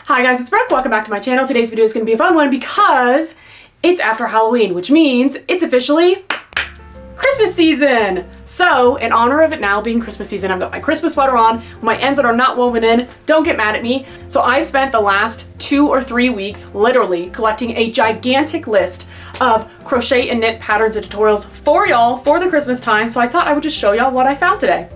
Hi guys, it's Brooke. Welcome back to my channel. Today's video is going to be a fun one because it's after Halloween, which means it's officially Christmas season. So in honor of it now being Christmas season, I've got my Christmas sweater on, my ends that are not woven in. Don't get mad at me. So I've spent the last 2 or 3 weeks literally collecting a gigantic list of crochet and knit patterns and tutorials for y'all for the Christmas time. So I thought I would just show y'all what I found today.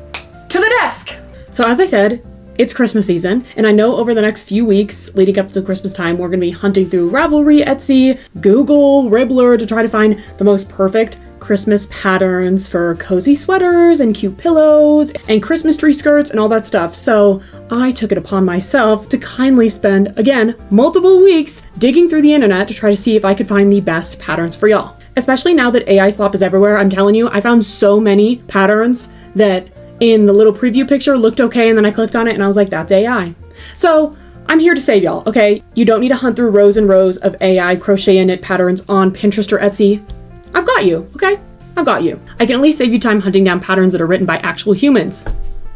To the desk. So as I said, it's Christmas season, and I know over the next few weeks leading up to Christmas time, we're gonna be hunting through Ravelry, Etsy, Google, Ribbler to try to find the most perfect Christmas patterns for cozy sweaters and cute pillows and Christmas tree skirts and all that stuff. So I took it upon myself to kindly spend, again, multiple weeks digging through the internet to try to see if I could find the best patterns for y'all. Especially now that AI slop is everywhere, I'm telling you, I found so many patterns that in the little preview picture looked okay, and then I clicked on it and I was like, that's AI. So I'm here to save y'all, okay? You don't need to hunt through rows and rows of AI crochet and knit patterns on Pinterest or Etsy. I've got you, okay? I've got you. I can at least save you time hunting down patterns that are written by actual humans.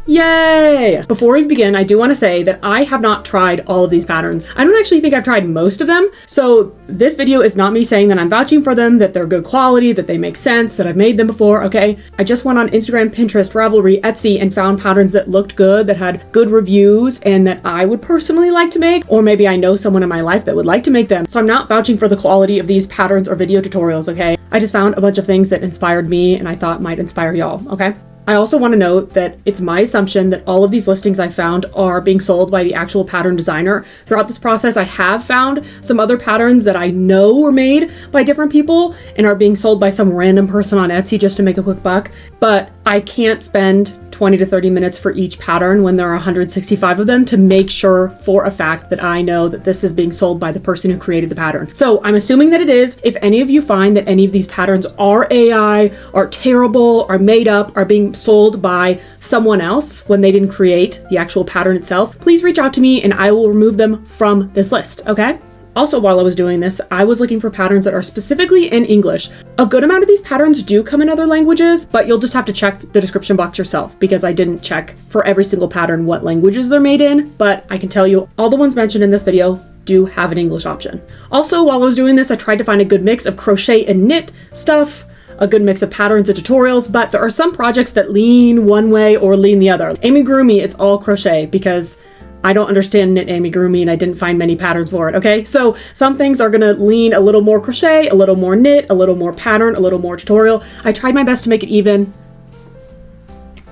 Yay! Before we begin, I do want to say that I have not tried all of these patterns. I don't actually think I've tried most of them, so this video is not me saying that I'm vouching for them, that they're good quality, that they make sense, that I've made them before, okay? I just went on Instagram, Pinterest, Ravelry, Etsy, and found patterns that looked good, that had good reviews, and that I would personally like to make, or maybe I know someone in my life that would like to make them. So I'm not vouching for the quality of these patterns or video tutorials, okay? I just found a bunch of things that inspired me and I thought might inspire y'all, okay? I also want to note that it's my assumption that all of these listings I found are being sold by the actual pattern designer. Throughout this process, I have found some other patterns that I know were made by different people and are being sold by some random person on Etsy just to make a quick buck. But I can't spend 20 to 30 minutes for each pattern when there are 165 of them to make sure for a fact that I know that this is being sold by the person who created the pattern. So I'm assuming that it is. If any of you find that any of these patterns are AI, are terrible, are made up, are being sold by someone else when they didn't create the actual pattern itself, please reach out to me and I will remove them from this list, okay? Also, while I was doing this, I was looking for patterns that are specifically in English. A good amount of these patterns do come in other languages, but you'll just have to check the description box yourself because I didn't check for every single pattern what languages they're made in, but I can tell you all the ones mentioned in this video do have an English option. Also, while I was doing this, I tried to find a good mix of crochet and knit stuff, a good mix of patterns and tutorials, but there are some projects that lean one way or lean the other. Amigurumi, it's all crochet because I don't understand knit amigurumi and I didn't find many patterns for it, okay? So some things are gonna lean a little more crochet, a little more knit, a little more pattern, a little more tutorial. I tried my best to make it even.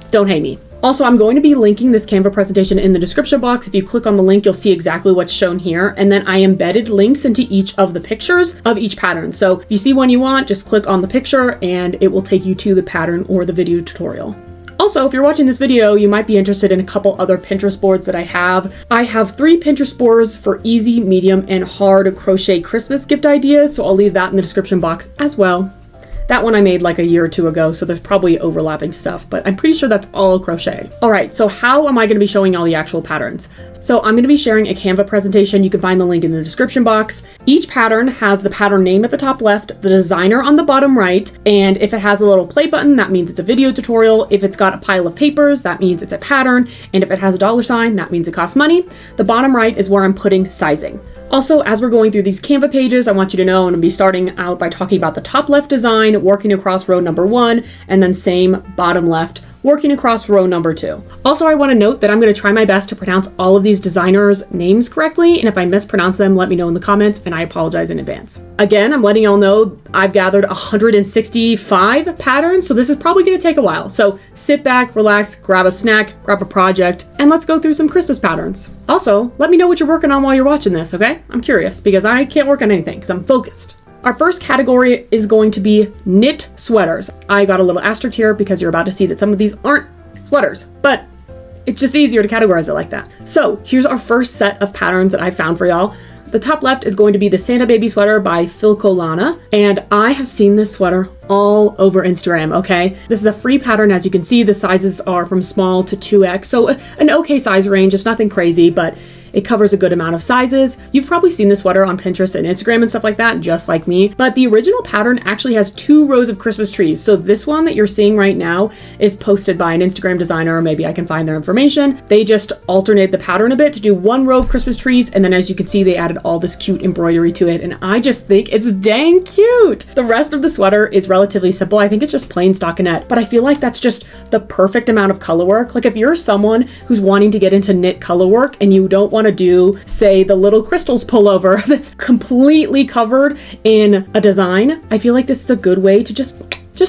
Don't hate me. Also, I'm going to be linking this Canva presentation in the description box. If you click on the link, you'll see exactly what's shown here. And then I embedded links into each of the pictures of each pattern. So if you see one you want, just click on the picture and it will take you to the pattern or the video tutorial. Also, if you're watching this video, you might be interested in a couple other Pinterest boards that I have. I have 3 Pinterest boards for easy, medium, and hard crochet Christmas gift ideas, so I'll leave that in the description box as well. That one I made like a year or 2 ago, so there's probably overlapping stuff, but I'm pretty sure that's all crochet. All right, so how am I gonna be showing all the actual patterns? So I'm gonna be sharing a Canva presentation. You can find the link in the description box. Each pattern has the pattern name at the top left, the designer on the bottom right, and if it has a little play button, that means it's a video tutorial. If it's got a pile of papers, that means it's a pattern, and if it has a $sign, that means it costs money. The bottom right is where I'm putting sizing. Also, as we're going through these Canva pages, I want you to know I'm going to be starting out by talking about the top left design, working across row number 1, and then same bottom left, working across row number 2. Also, I want to note that I'm going to try my best to pronounce all of these designers' names correctly, and if I mispronounce them, let me know in the comments, and I apologize in advance. Again, I'm letting y'all know I've gathered 165 patterns, so this is probably going to take a while. So sit back, relax, grab a snack, grab a project, and let's go through some Christmas patterns. Also, let me know what you're working on while you're watching this, okay? I'm curious, because I can't work on anything, because I'm focused. Our first category is going to be knit sweaters. I got a little asterisk here because you're about to see that some of these aren't sweaters, but it's just easier to categorize it like that. So here's our first set of patterns that I found for y'all. The top left is going to be the Santa Baby sweater by Filcolana, and I have seen this sweater all over Instagram, okay? This is a free pattern. As you can see, the sizes are from small to 2X, so an okay size range. It's nothing crazy, but It covers a good amount of sizes. You've probably seen this sweater on Pinterest and Instagram and stuff like that, just like me. But the original pattern actually has 2 rows of Christmas trees. So this one that you're seeing right now is posted by an Instagram designer. Maybe I can find their information. They just alternated the pattern a bit to do 1 row of Christmas trees. And then as you can see, they added all this cute embroidery to it. And I just think it's dang cute. The rest of the sweater is relatively simple. I think it's just plain stockinette, but I feel like that's just the perfect amount of color work. Like if you're someone who's wanting to get into knit color work and you don't want to do, say, the little crystals pullover that's completely covered in a design, I feel like this is a good way to just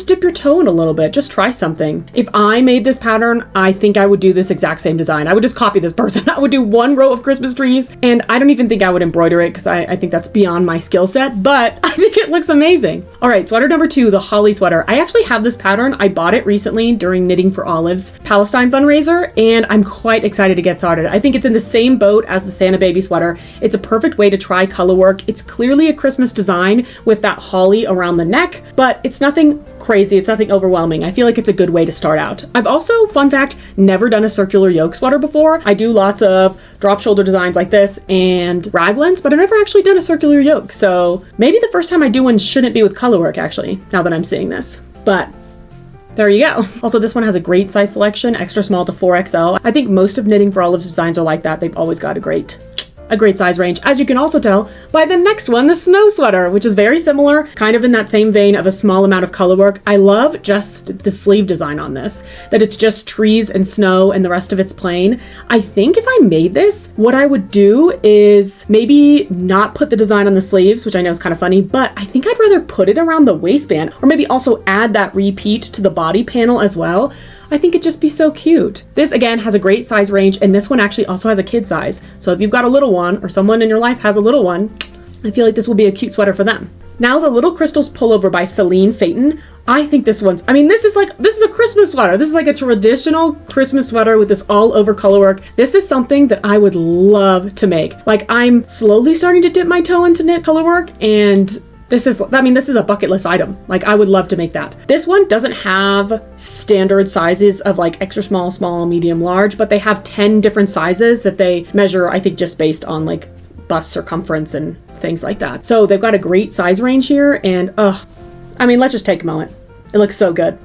dip your toe in a little bit. Just try something. If I made this pattern, I think I would do this exact same design. I would just copy this person. I would do 1 row of Christmas trees, and I don't even think I would embroider it because I think that's beyond my skill set, but I think it looks amazing. All right, sweater number 2, the holly sweater. I actually have this pattern. I bought it recently during Knitting for Olive's Palestine fundraiser, and I'm quite excited to get started. I think it's in the same boat as the Santa baby sweater. It's a perfect way to try color work. It's clearly a Christmas design with that holly around the neck, but it's nothing crazy. It's nothing overwhelming. I feel like it's a good way to start out. I've also, fun fact, never done a circular yoke sweater before. I do lots of drop shoulder designs like this and raglans, but I've never actually done a circular yoke. So maybe the first time I do one shouldn't be with color work, actually, now that I'm seeing this. But there you go. Also, this one has a great size selection, extra small to 4XL. I think most of Knitting for Olive's designs are like that. They've always got a great size range, as you can also tell by the next one, the snow sweater, which is very similar, kind of in that same vein of a small amount of color work. I love just the sleeve design on this, that it's just trees and snow and the rest of it's plain. I think if I made this, what I would do is maybe not put the design on the sleeves, which I know is kind of funny, but I think I'd rather put it around the waistband, or maybe also add that repeat to the body panel as well. I think it'd just be so cute. This again has a great size range, and this one actually also has a kid size. So if you've got a little one or someone in your life has a little one, I feel like this will be a cute sweater for them. Now the Little Crystals Pullover by Celine Phaeton. I think this one's, this is a Christmas sweater. This is like a traditional Christmas sweater with this all over color work. This is something that I would love to make. Like, I'm slowly starting to dip my toe into knit color work, and this is a bucket list item. Like, I would love to make that. This one doesn't have standard sizes of like extra small, small, medium, large, but they have 10 different sizes that they measure, I think, just based on like bust circumference and things like that. So they've got a great size range here, and let's just take a moment. It looks so good.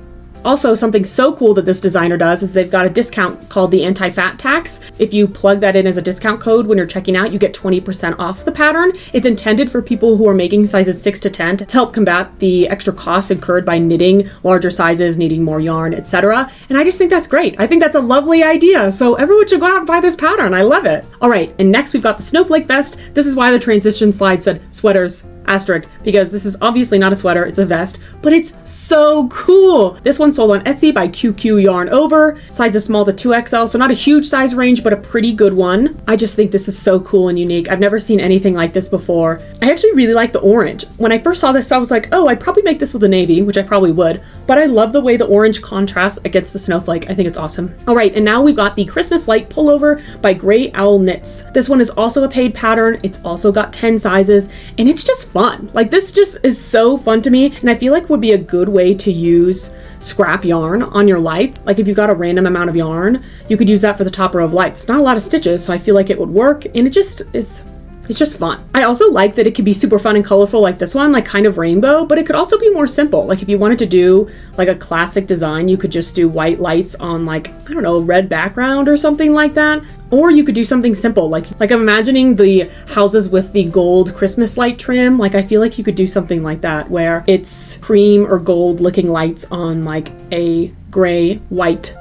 Also, something so cool that this designer does is they've got a discount called the anti-fat tax. If you plug that in as a discount code when you're checking out, you get 20% off the pattern. It's intended for people who are making sizes 6 to 10 to help combat the extra costs incurred by knitting larger sizes, needing more yarn, etc. And I just think that's great. I think that's a lovely idea. So everyone should go out and buy this pattern. I love it. All right, and next we've got the snowflake vest. This is why the transition slide said sweaters asterisk, because this is obviously not a sweater, it's a vest, but it's so cool. This one sold on Etsy by QQ Yarn Over, size is small to 2XL, so not a huge size range, but a pretty good one. I just think this is so cool and unique. I've never seen anything like this before. I actually really like the orange. When I first saw this, I was like, oh, I'd probably make this with a navy, which I probably would, but I love the way the orange contrasts against the snowflake. I think it's awesome. All right, and now we've got the Christmas Light Pullover by Gray Owl Knits. This one is also a paid pattern. It's also got 10 sizes, and it's just fun. Like, this just is so fun to me, and I feel like would be a good way to use scrap yarn on your lights. Like, if you've got a random amount of yarn, you could use that for the top row of lights. It's not a lot of stitches, so I feel like it would work, and it's just fun. I also like that it could be super fun and colorful like this one, like kind of rainbow, but it could also be more simple. Like, if you wanted to do like a classic design, you could just do white lights on like, I don't know, a red background or something like that. Or you could do something simple, like I'm imagining the houses with the gold Christmas light trim. Like, I feel like you could do something like that where it's cream or gold looking lights on like a gray, white,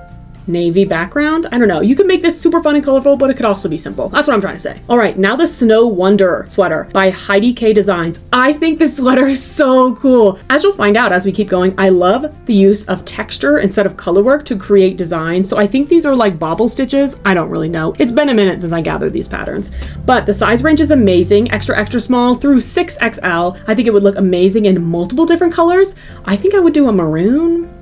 navy background. I don't know. You could make this super fun and colorful, but it could also be simple. That's what I'm trying to say. All right, now the Snow Wonder sweater by Heidi K Designs. I think this sweater is so cool. As you'll find out as we keep going, I love the use of texture instead of color work to create designs. So I think these are like bobble stitches. I don't really know. It's been a minute since I gathered these patterns, but the size range is amazing. Extra, extra small through 6XL. I think it would look amazing in multiple different colors. I think I would do a maroon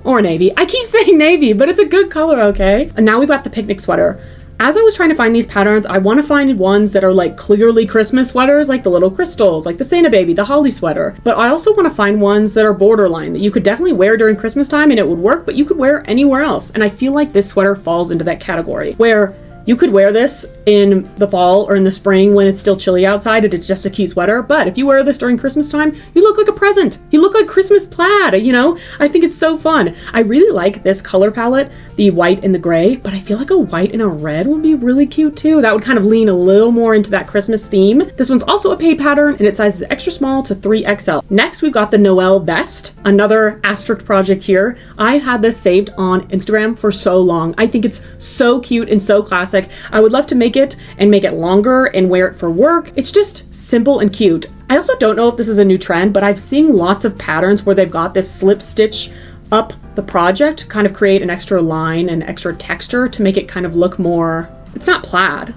or navy. I keep saying navy, but it's a good color, okay? And now we've got the picnic sweater. As I was trying to find these patterns, I want to find ones that are like clearly Christmas sweaters, like the little crystals, like the Santa baby, the holly sweater. But I also want to find ones that are borderline, that you could definitely wear during Christmas time and it would work, but you could wear anywhere else. And I feel like this sweater falls into that category where You could wear this in the fall or in the spring when it's still chilly outside and it's just a cute sweater, but if you wear this during Christmas time, you look like a present. You look like Christmas plaid, you know? I think it's so fun. I really like this color palette, the white and the gray, but I feel like a white and a red would be really cute too. That would kind of lean a little more into that Christmas theme. This one's also a paid pattern and it sizes extra small to 3XL. Next, we've got the Noel vest, another asterisk project here. I had this saved on Instagram for so long. I think it's so cute and so classic. I would love to make it and make it longer and wear it for work. It's just simple and cute. I also don't know if this is a new trend, but I've seen lots of patterns where they've got this slip stitch up the project, kind of create an extra line and extra texture to make it kind of look more, it's not plaid.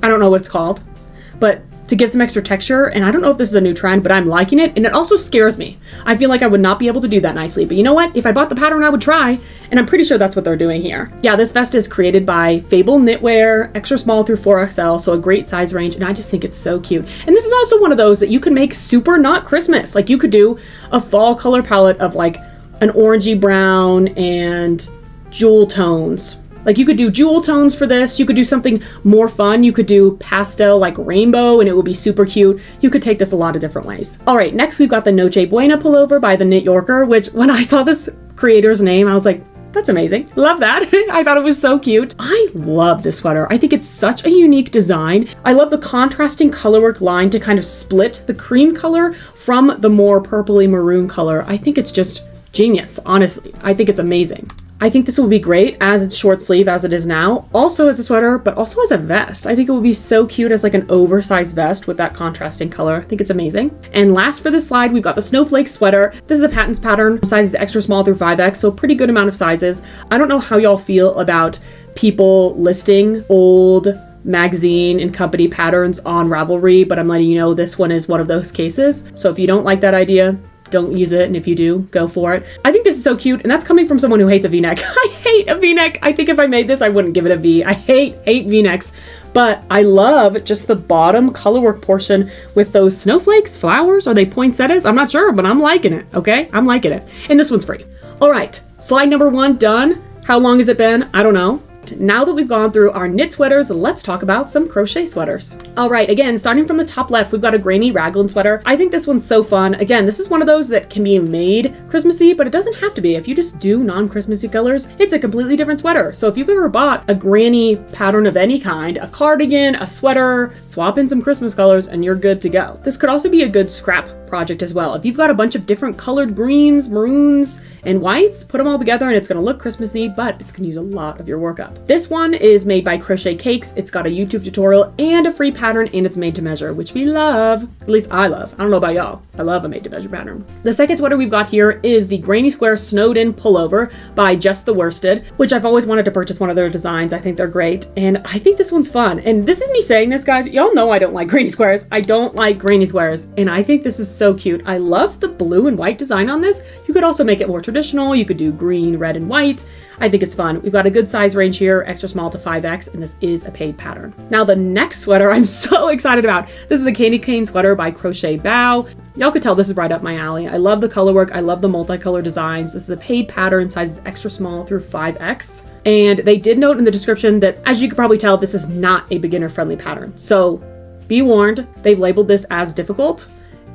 I don't know what it's called, but to give some extra texture, and I don't know if this is a new trend, but I'm liking it, and it also scares me. I feel like I would not be able to do that nicely, but you know what? If I bought the pattern, I would try, and I'm pretty sure that's what they're doing here. Yeah, this vest is created by Fable Knitwear, extra small through 4XL, so a great size range, and I just think it's so cute. And this is also one of those that you can make super not Christmas. Like you could do a fall color palette of like an orangey brown and jewel tones. Like you could do jewel tones for this. You could do something more fun. You could do pastel like rainbow and it would be super cute. You could take this a lot of different ways. All right, next we've got the Noche Buena pullover by the Knit Yorker, which when I saw this creator's name, I was like, that's amazing. Love that. I thought it was so cute. I love this sweater. I think it's such a unique design. I love the contrasting colorwork line to kind of split the cream color from the more purpley maroon color. I think it's just genius, honestly. I think it's amazing. I think this will be great as it's short sleeve as it is now, also as a sweater, but also as a vest. I think it would be so cute as like an oversized vest with that contrasting color. I think it's amazing. And last for this slide, we've got the Snowflake sweater. This is a Patons pattern, sizes extra small through 5X, so a pretty good amount of sizes. I don't know how y'all feel about people listing old magazine and company patterns on Ravelry, but I'm letting you know this one is one of those cases. So if you don't like that idea, don't use it, and if you do, go for it. I think this is so cute, and that's coming from someone who hates a V-neck. I hate a V-neck. I think if I made this, I wouldn't give it a V. I hate V-necks, but I love just the bottom colorwork portion with those snowflakes, flowers. Are they poinsettias? I'm not sure, but I'm liking it, okay? I'm liking it. And this one's free. All right, slide number 1 done. How long has it been? I don't know. Now that we've gone through our knit sweaters, let's talk about some crochet sweaters. All right, again, starting from the top left, we've got a grainy raglan sweater. I think this one's so fun. Again, this is one of those that can be made Christmassy, but it doesn't have to be. If you just do non-Christmassy colors, it's a completely different sweater. So if you've ever bought a granny pattern of any kind, a cardigan, a sweater, swap in some Christmas colors and you're good to go. This could also be a good scrap project as well. If you've got a bunch of different colored greens, maroons, and whites, put them all together and it's gonna look Christmassy, but it's gonna use a lot of your workup. This one is made by Crochet Cakes. It's got a YouTube tutorial and a free pattern, and it's made to measure, which we love. At least I love. I don't know about y'all. I love a made to measure pattern. The second sweater we've got here is the Granny Square Snowed In Pullover by Just the Worsted, which I've always wanted to purchase one of their designs. I think they're great, and I think this one's fun. And this is me saying this, guys. Y'all know I don't like granny squares. I don't like granny squares, and I think this is so cute. I love the blue and white design on this. You could also make it more traditional. You could do green, red, and white. I think it's fun. We've got a good size range here, extra small to 5X, and this is a paid pattern. Now the next sweater I'm so excited about. This is the Candy Cane sweater by Crochet Bow. Y'all could tell this is right up my alley. I love the color work. I love the multicolor designs. This is a paid pattern, sizes extra small through 5X. And they did note in the description that, as you could probably tell, this is not a beginner-friendly pattern. So be warned, they've labeled this as difficult.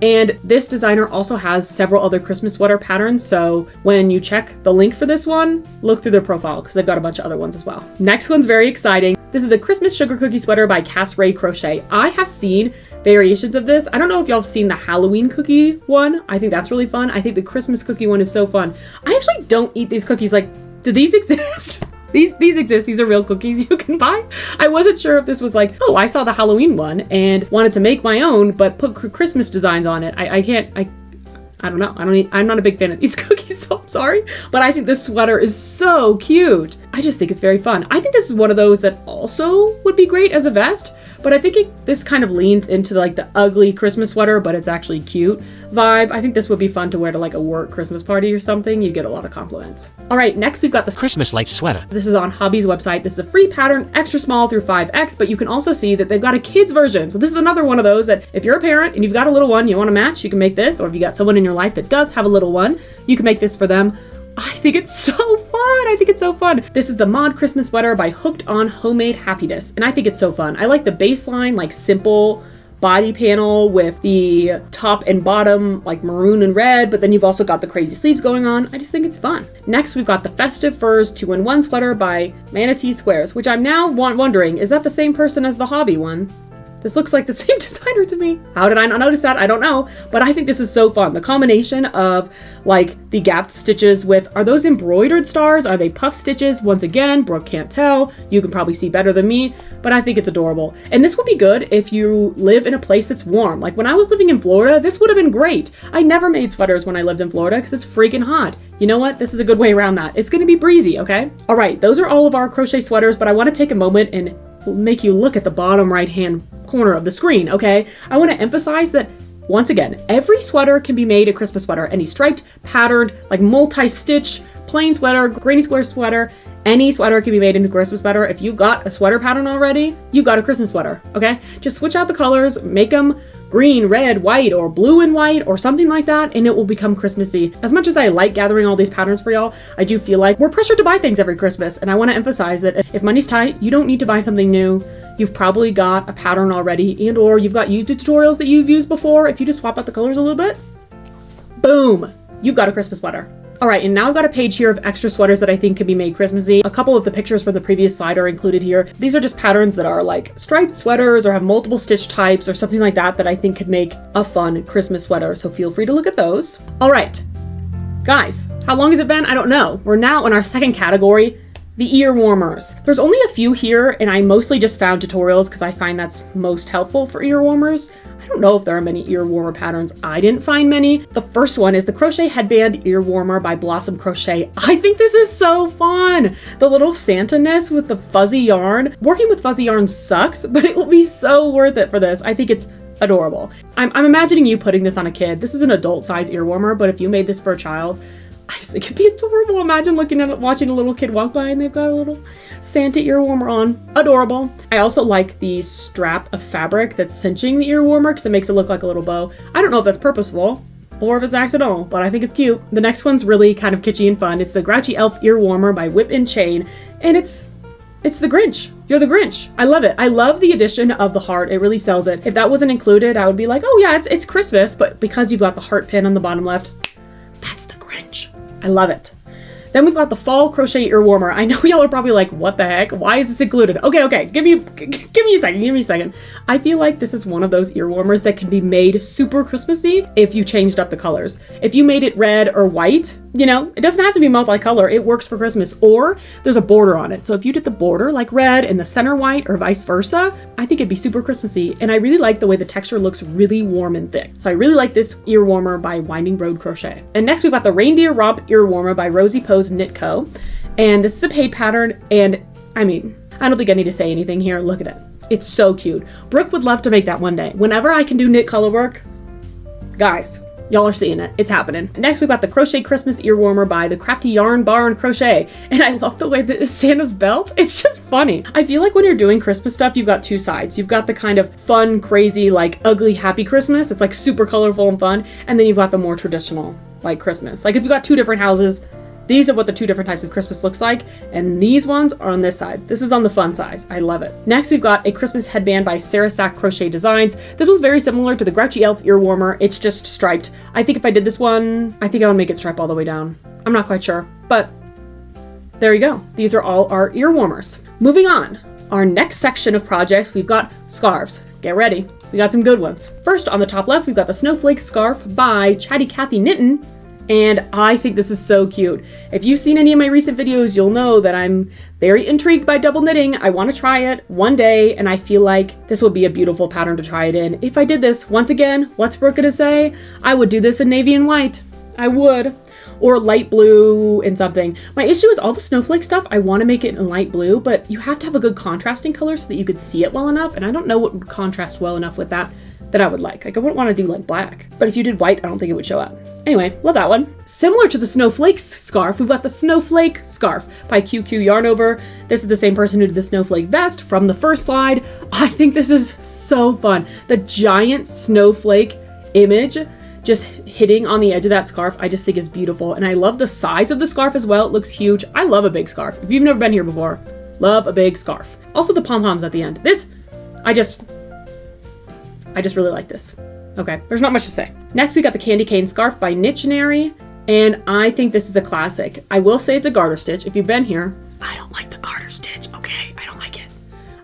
And this designer also has several other Christmas sweater patterns, so when you check the link for this one, look through their profile because they've got a bunch of other ones as well. Next one's very exciting. This is the Christmas Sugar Cookie sweater by Cass Ray Crochet. I have seen variations of this. I don't know if y'all have seen the Halloween cookie one. I think that's really fun. I think the Christmas cookie one is so fun. I actually don't eat these cookies. Like, do these exist? These exist. These are real cookies you can buy. I wasn't sure if this was like, oh, I saw the Halloween one and wanted to make my own, but put Christmas designs on it. I don't know. I'm not a big fan of these cookies, so I'm sorry. But I think this sweater is so cute. I just think it's very fun. I think this is one of those that also would be great as a vest, but I think this kind of leans into like the ugly Christmas sweater, but it's actually cute vibe. I think this would be fun to wear to like a work Christmas party or something. You'd get a lot of compliments. All right, next we've got the Christmas light sweater. This is on Hobby's website. This is a free pattern, extra small through 5X, but you can also see that they've got a kids version. So this is another one of those that if you're a parent and you've got a little one, you want to match, you can make this, or if you got someone in your life that does have a little one, you can make this for them. I think it's so fun. I think it's so fun. This is the Mod Christmas Sweater by Hooked on Homemade Happiness. And I think it's so fun. I like the baseline, like simple body panel with the top and bottom like maroon and red, but then you've also got the crazy sleeves going on. I just think it's fun. Next, we've got the Festive Furs 2-in-1 sweater by Manatee Squares, which I'm now wondering, is that the same person as the hobby one? This looks like the same designer to me. How did I not notice that? I don't know, but I think this is so fun. The combination of like the gapped stitches with, are those embroidered stars? Are they puff stitches? Once again, Brooke can't tell. You can probably see better than me, but I think it's adorable. And this would be good if you live in a place that's warm. Like when I was living in Florida, this would have been great. I never made sweaters when I lived in Florida because it's freaking hot. You know what? This is a good way around that. It's gonna be breezy, okay? All right, those are all of our crochet sweaters, but I wanna take a moment and make you look at the bottom right-hand corner of the screen, okay? I wanna emphasize that, once again, every sweater can be made a Christmas sweater. Any striped, patterned, like multi-stitch, plain sweater, granny square sweater, any sweater can be made into a Christmas sweater. If you've got a sweater pattern already, you've got a Christmas sweater, okay? Just switch out the colors, make them green, red, white, or blue and white, or something like that, and it will become Christmassy. As much as I like gathering all these patterns for y'all, I do feel like we're pressured to buy things every Christmas, and I want to emphasize that if money's tight, you don't need to buy something new. You've probably got a pattern already, and or you've got YouTube tutorials that you've used before. If you just swap out the colors a little bit, boom, you've got a Christmas sweater. All right, and now I've got a page here of extra sweaters that I think can be made Christmassy. A couple of the pictures from the previous slide are included here. These are just patterns that are like striped sweaters or have multiple stitch types or something like that that I think could make a fun Christmas sweater. So feel free to look at those. All right, guys, how long has it been? I don't know. We're now in our second category, the ear warmers. There's only a few here, and I mostly just found tutorials because I find that's most helpful for ear warmers. I don't know if there are many ear warmer patterns. I didn't find many. The first one is the Crochet Headband Ear Warmer by Blossom Crochet. I think this is so fun. The little Santa-ness with the fuzzy yarn. Working with fuzzy yarn sucks, but it will be so worth it for this. I think it's adorable. I'm imagining you putting this on a kid. This is an adult size ear warmer, but if you made this for a child, I just think it'd be adorable. Imagine looking at it, watching a little kid walk by and they've got a little Santa ear warmer on. Adorable. I also like the strap of fabric that's cinching the ear warmer because it makes it look like a little bow. I don't know if that's purposeful or if it's accidental, but I think it's cute. The next one's really kind of kitschy and fun. It's the Grouchy Elf Ear Warmer by Whip and Chain, and it's the Grinch. You're the Grinch. I love it. I love the addition of the heart. It really sells it. If that wasn't included, I would be like, oh yeah, it's Christmas, but because you've got the heart pin on the bottom left, that's the Grinch. I love it. Then we've got the Fall Crochet Ear Warmer. I know y'all are probably like, what the heck? Why is this included? Okay, give me a second. I feel like this is one of those ear warmers that can be made super Christmassy if you changed up the colors. If you made it red or white, you know, it doesn't have to be multicolor. It works for Christmas, or there's a border on it. So if you did the border like red and the center white or vice versa, I think it'd be super Christmassy. And I really like the way the texture looks really warm and thick. So I really like this ear warmer by Winding Road Crochet. And next we've got the Reindeer Romp Ear Warmer by Rosie Pose Knit Co. And this is a paid pattern, and I mean, I don't think I need to say anything here. Look at it. It's so cute. Brooke would love to make that one day. Whenever I can do knit color work, guys, y'all are seeing it. It's happening. Next, we've got the Crochet Christmas Ear Warmer by the Crafty Yarn Barn Crochet. And I love the way that it's Santa's belt. It's just funny. I feel like when you're doing Christmas stuff, you've got two sides. You've got the kind of fun, crazy, like ugly, happy Christmas. It's like super colorful and fun. And then you've got the more traditional, like Christmas. Like if you've got two different houses, these are what the two different types of Christmas looks like, and these ones are on this side. This is on the fun size. I love it. Next, we've got a Christmas headband by Sarah Sack Crochet Designs. This one's very similar to the Grouchy Elf Ear Warmer. It's just striped. I think if I did this one, I think I would make it stripe all the way down. I'm not quite sure, but there you go. These are all our ear warmers. Moving on, our next section of projects, we've got scarves. Get ready. We got some good ones. First, on the top left, we've got the Snowflake Scarf by Chatty Cathy Knittin'. And I think this is so cute. If you've seen any of my recent videos, you'll know that I'm very intrigued by double knitting. I want to try it one day, and I feel like this would be a beautiful pattern to try it in. If I did this, once again, what's Brooke gonna say? I would do this in navy and white. I would. Or light blue and something. My issue is all the snowflake stuff, I want to make it in light blue, but you have to have a good contrasting color so that you could see it well enough, and I don't know what would contrast well enough with that I would like. Like I wouldn't want to do like black, but if you did white, I don't think it would show up. Anyway, love that one. Similar to the Snowflakes scarf, we've got the Snowflake Scarf by QQ Yarn Over. This is the same person who did the Snowflake Vest from the first slide. I think this is so fun. The giant snowflake image just hitting on the edge of that scarf, I just think is beautiful. And I love the size of the scarf as well. It looks huge. I love a big scarf. If you've never been here before, love a big scarf. Also the pom-poms at the end. This, I just really like this. Okay, there's not much to say. Next, we got the Candy Cane Scarf by Knittionary, and I think this is a classic. I will say it's a garter stitch. If you've been here, I don't like the garter stitch, okay? I don't like it.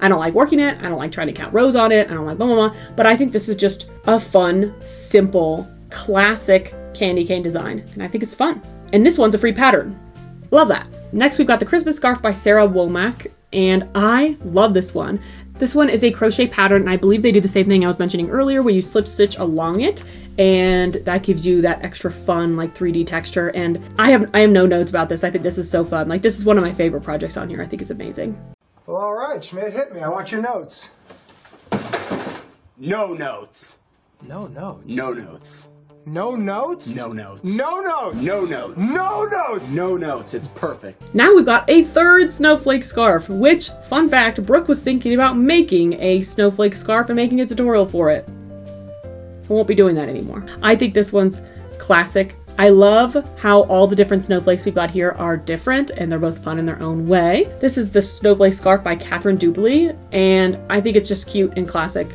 I don't like working it. I don't like trying to count rows on it. I don't like blah, blah, blah. But I think this is just a fun, simple, classic candy cane design, and I think it's fun. And this one's a free pattern. Love that. Next, we've got the Christmas Scarf by Sarah Womack, and I love this one. This one is a crochet pattern, and I believe they do the same thing I was mentioning earlier where you slip stitch along it, and that gives you that extra fun like 3D texture. And I have no notes about this. I think this is so fun. Like, this is one of my favorite projects on here. I think it's amazing. Well, all right, Schmidt, hit me. I want your notes. No notes. No notes? No notes. No notes? No notes. No notes? No notes. No notes! No notes. It's perfect. Now we've got a third snowflake scarf, which, fun fact, Brooke was thinking about making a snowflake scarf and making a tutorial for it. I won't be doing that anymore. I think this one's classic. I love how all the different snowflakes we've got here are different, and they're both fun in their own way. This is the Snowflake Scarf by Catherine Dubley, and I think it's just cute and classic.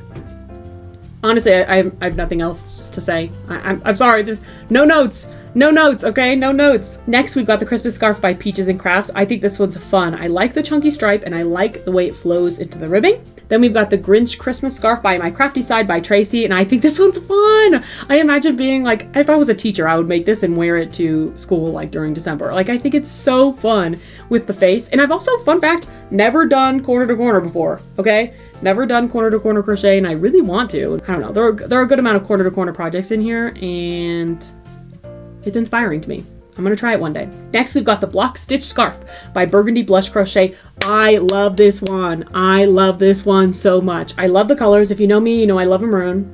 Honestly, I have nothing else to say. I'm sorry, there's no notes. No notes, okay? No notes. Next, we've got the Christmas Scarf by Peaches and Crafts. I think this one's fun. I like the chunky stripe, and I like the way it flows into the ribbing. Then we've got the Grinch Christmas Scarf by My Crafty Side by Tracy, and I think this one's fun. I imagine being like, if I was a teacher, I would make this and wear it to school like during December. Like, I think it's so fun with the face. And I've also, fun fact, never done corner to corner before, okay? Never done corner to corner crochet, and I really want to. I don't know, there are a good amount of corner to corner projects in here, and it's inspiring to me. I'm gonna try it one day. Next, we've got the Block Stitch Scarf by Burgundy Blush Crochet. I love this one. I love this one so much. I love the colors. If you know me, you know I love a maroon.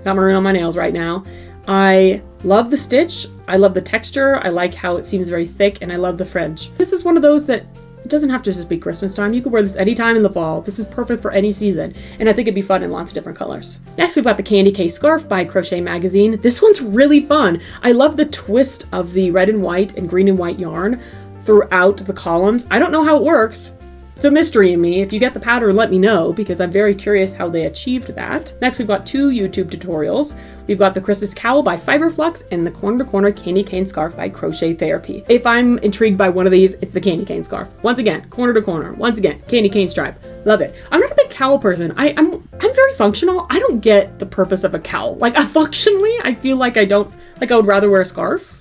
Got maroon on my nails right now. I love the stitch. I love the texture. I like how it seems very thick, and I love the fringe. This is one of those that it doesn't have to just be Christmas time. You could wear this anytime in the fall. This is perfect for any season, and I think it'd be fun in lots of different colors. Next, we've got the Candy Cane Scarf by Crochet Magazine. This one's really fun. I love the twist of the red and white and green and white yarn throughout the columns. I don't know how it works. It's a mystery in me. If you get the pattern, let me know, because I'm very curious how they achieved that. Next, we've got two YouTube tutorials. We've got the Christmas Cowl by Fiberflux and the Corner to Corner Candy Cane Scarf by Crochet Therapy. If I'm intrigued by one of these, it's the Candy Cane Scarf. Once again, corner to corner. Once again, candy cane stripe. Love it. I'm not a big cowl person. I'm very functional. I don't get the purpose of a cowl. Like, functionally, I feel like I would rather wear a scarf.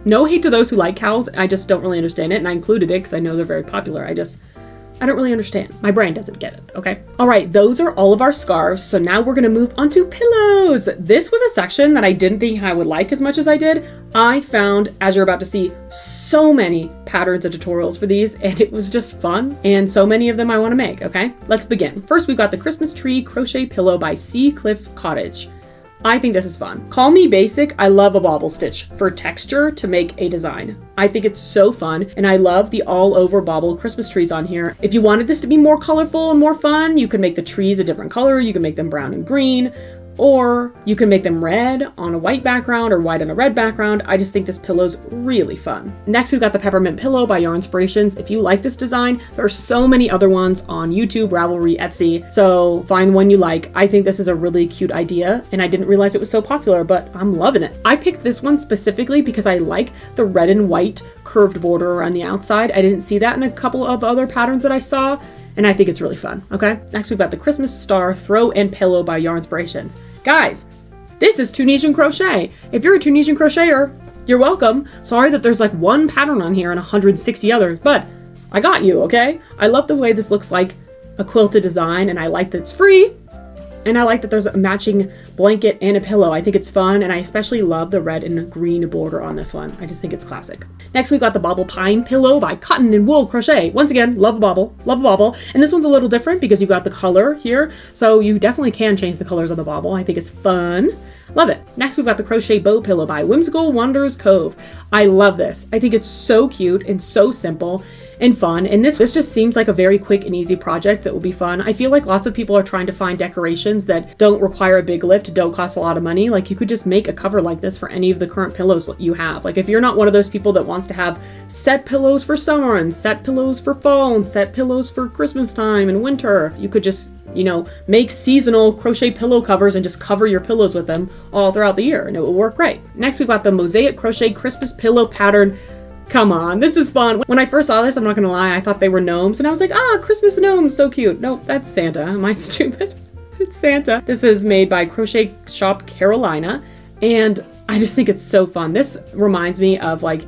No hate to those who like cowls. I just don't really understand it, and I included it because I know they're very popular. I don't really understand. My brain doesn't get it, okay? All right, those are all of our scarves, so now we're gonna move on to pillows. This was a section that I didn't think I would like as much as I did. I found, as you're about to see, so many patterns and tutorials for these, and it was just fun, and so many of them I wanna make, okay? Let's begin. First, we've got the Christmas Tree Crochet Pillow by Sea Cliff Cottage. I think this is fun. Call me basic, I love a bobble stitch for texture to make a design. I think it's so fun, and I love the all over bobble Christmas trees on here. If you wanted this to be more colorful and more fun, you could make the trees a different color. You can make them brown and green, or you can make them red on a white background or white on a red background. I just think this pillow's really fun. Next, we've got the Peppermint Pillow by Yarnspirations. If you like this design, there are so many other ones on YouTube, Ravelry, Etsy, so find one you like. I think this is a really cute idea, and I didn't realize it was so popular, but I'm loving it. I picked this one specifically because I like the red and white curved border around the outside. I didn't see that in a couple of other patterns that I saw, and I think it's really fun, okay? Next, we've got the Christmas Star Throw and Pillow by Yarnspirations. Guys, this is Tunisian crochet. If you're a Tunisian crocheter, you're welcome. Sorry that there's like one pattern on here and 160 others, but I got you, okay? I love the way this looks like a quilted design, and I like that it's free, and I like that there's a matching blanket and a pillow. I think it's fun, and I especially love the red and green border on this one. I just think it's classic. Next, we've got the Bobble Pine Pillow by Cotton and Wool Crochet. Once again, love a bobble, love a bobble. And this one's a little different because you've got the color here, so you definitely can change the colors on the bobble. I think it's fun. Love it. Next, we've got the Crochet Bow Pillow by Whimsical Wonders Cove. I love this. I think it's so cute and so simple. and fun. And this just seems like a very quick and easy project that will be fun. I feel like lots of people are trying to find decorations that don't require a big lift, don't cost a lot of money. Like you could just make a cover like this for any of the current pillows you have. Like if you're not one of those people that wants to have set pillows for summer and set pillows for fall and set pillows for Christmas time and winter, you could just, you know, make seasonal crochet pillow covers and just cover your pillows with them all throughout the year and it will work great. Next we've got the Mosaic Crochet Christmas Pillow Pattern. Come on, this is fun. When I first saw this, I'm not gonna lie, I thought they were gnomes and I was like, Christmas gnomes, so cute. Nope, that's Santa. Am I stupid? It's Santa. This is made by Crochet Shop Carolina and I just think it's so fun. This reminds me of like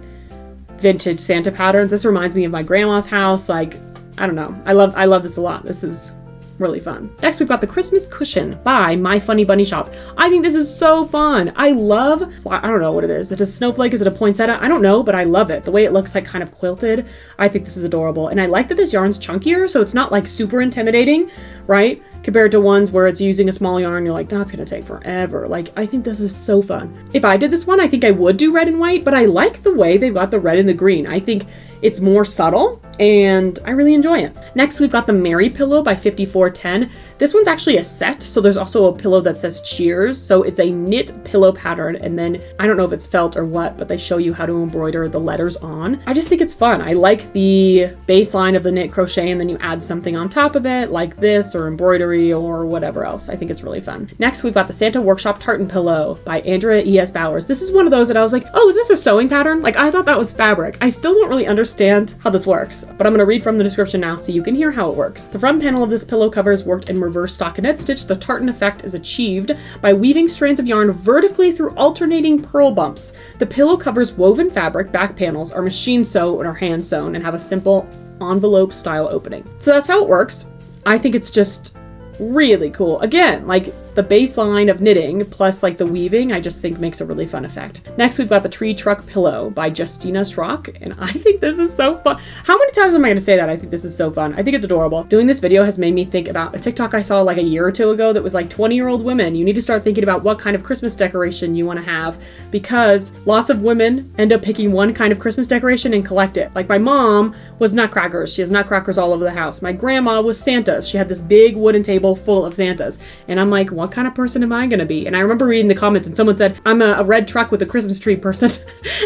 vintage Santa patterns. This reminds me of my grandma's house. Like, I don't know. I love this a lot. This is really fun. Next, we've got the Christmas Cushion by My Funny Bunny Shop. I think this is so fun. I don't know what it is. Is it a snowflake? Is it a poinsettia? I don't know, but I love it. The way it looks like kind of quilted. I think this is adorable. And I like that this yarn's chunkier, so it's not like super intimidating, right? Compared to ones where it's using a small yarn, you're like, that's gonna take forever. Like, I think this is so fun. If I did this one, I think I would do red and white, but I like the way they've got the red and the green. I think it's more subtle and I really enjoy it. Next, we've got the Merry Pillow by 5410. This one's actually a set, so there's also a pillow that says cheers. So it's a knit pillow pattern, and then I don't know if it's felt or what, but they show you how to embroider the letters on. I just think it's fun. I like the baseline of the knit crochet, and then you add something on top of it, like this or embroidery or whatever else. I think it's really fun. Next, we've got the Santa Workshop Tartan Pillow by Andrea E.S. Bowers. This is one of those that I was like, oh, is this a sewing pattern? Like, I thought that was fabric. I still don't really understand how this works, but I'm gonna read from the description now so you can hear how it works. The front panel of this pillow cover is worked in reverse stockinette stitch. The tartan effect is achieved by weaving strands of yarn vertically through alternating purl bumps. The pillow cover's woven fabric back panels are machine sewn or hand sewn and have a simple envelope style opening. So that's how it works. I think it's just really cool. Again, like the baseline of knitting plus like the weaving, I just think makes a really fun effect. Next, we've got the Tree Truck Pillow by Justina Schrock, and I think this is so fun. How many times am I going to say that? I think this is so fun. I think it's adorable. Doing this video has made me think about a TikTok I saw like a year or two ago that was like 20-year-old women. You need to start thinking about what kind of Christmas decoration you want to have, because lots of women end up picking one kind of Christmas decoration and collect it. Like my mom was nutcrackers. She has nutcrackers all over the house. My grandma was Santas. She had this big wooden table full of Santas. And I'm like, what kind of person am I going to be? And I remember reading the comments and someone said, I'm a red truck with a Christmas tree person.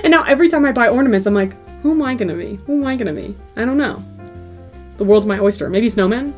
And now every time I buy ornaments, I'm like, who am I going to be? Who am I going to be? I don't know. The world's my oyster. Maybe snowmen?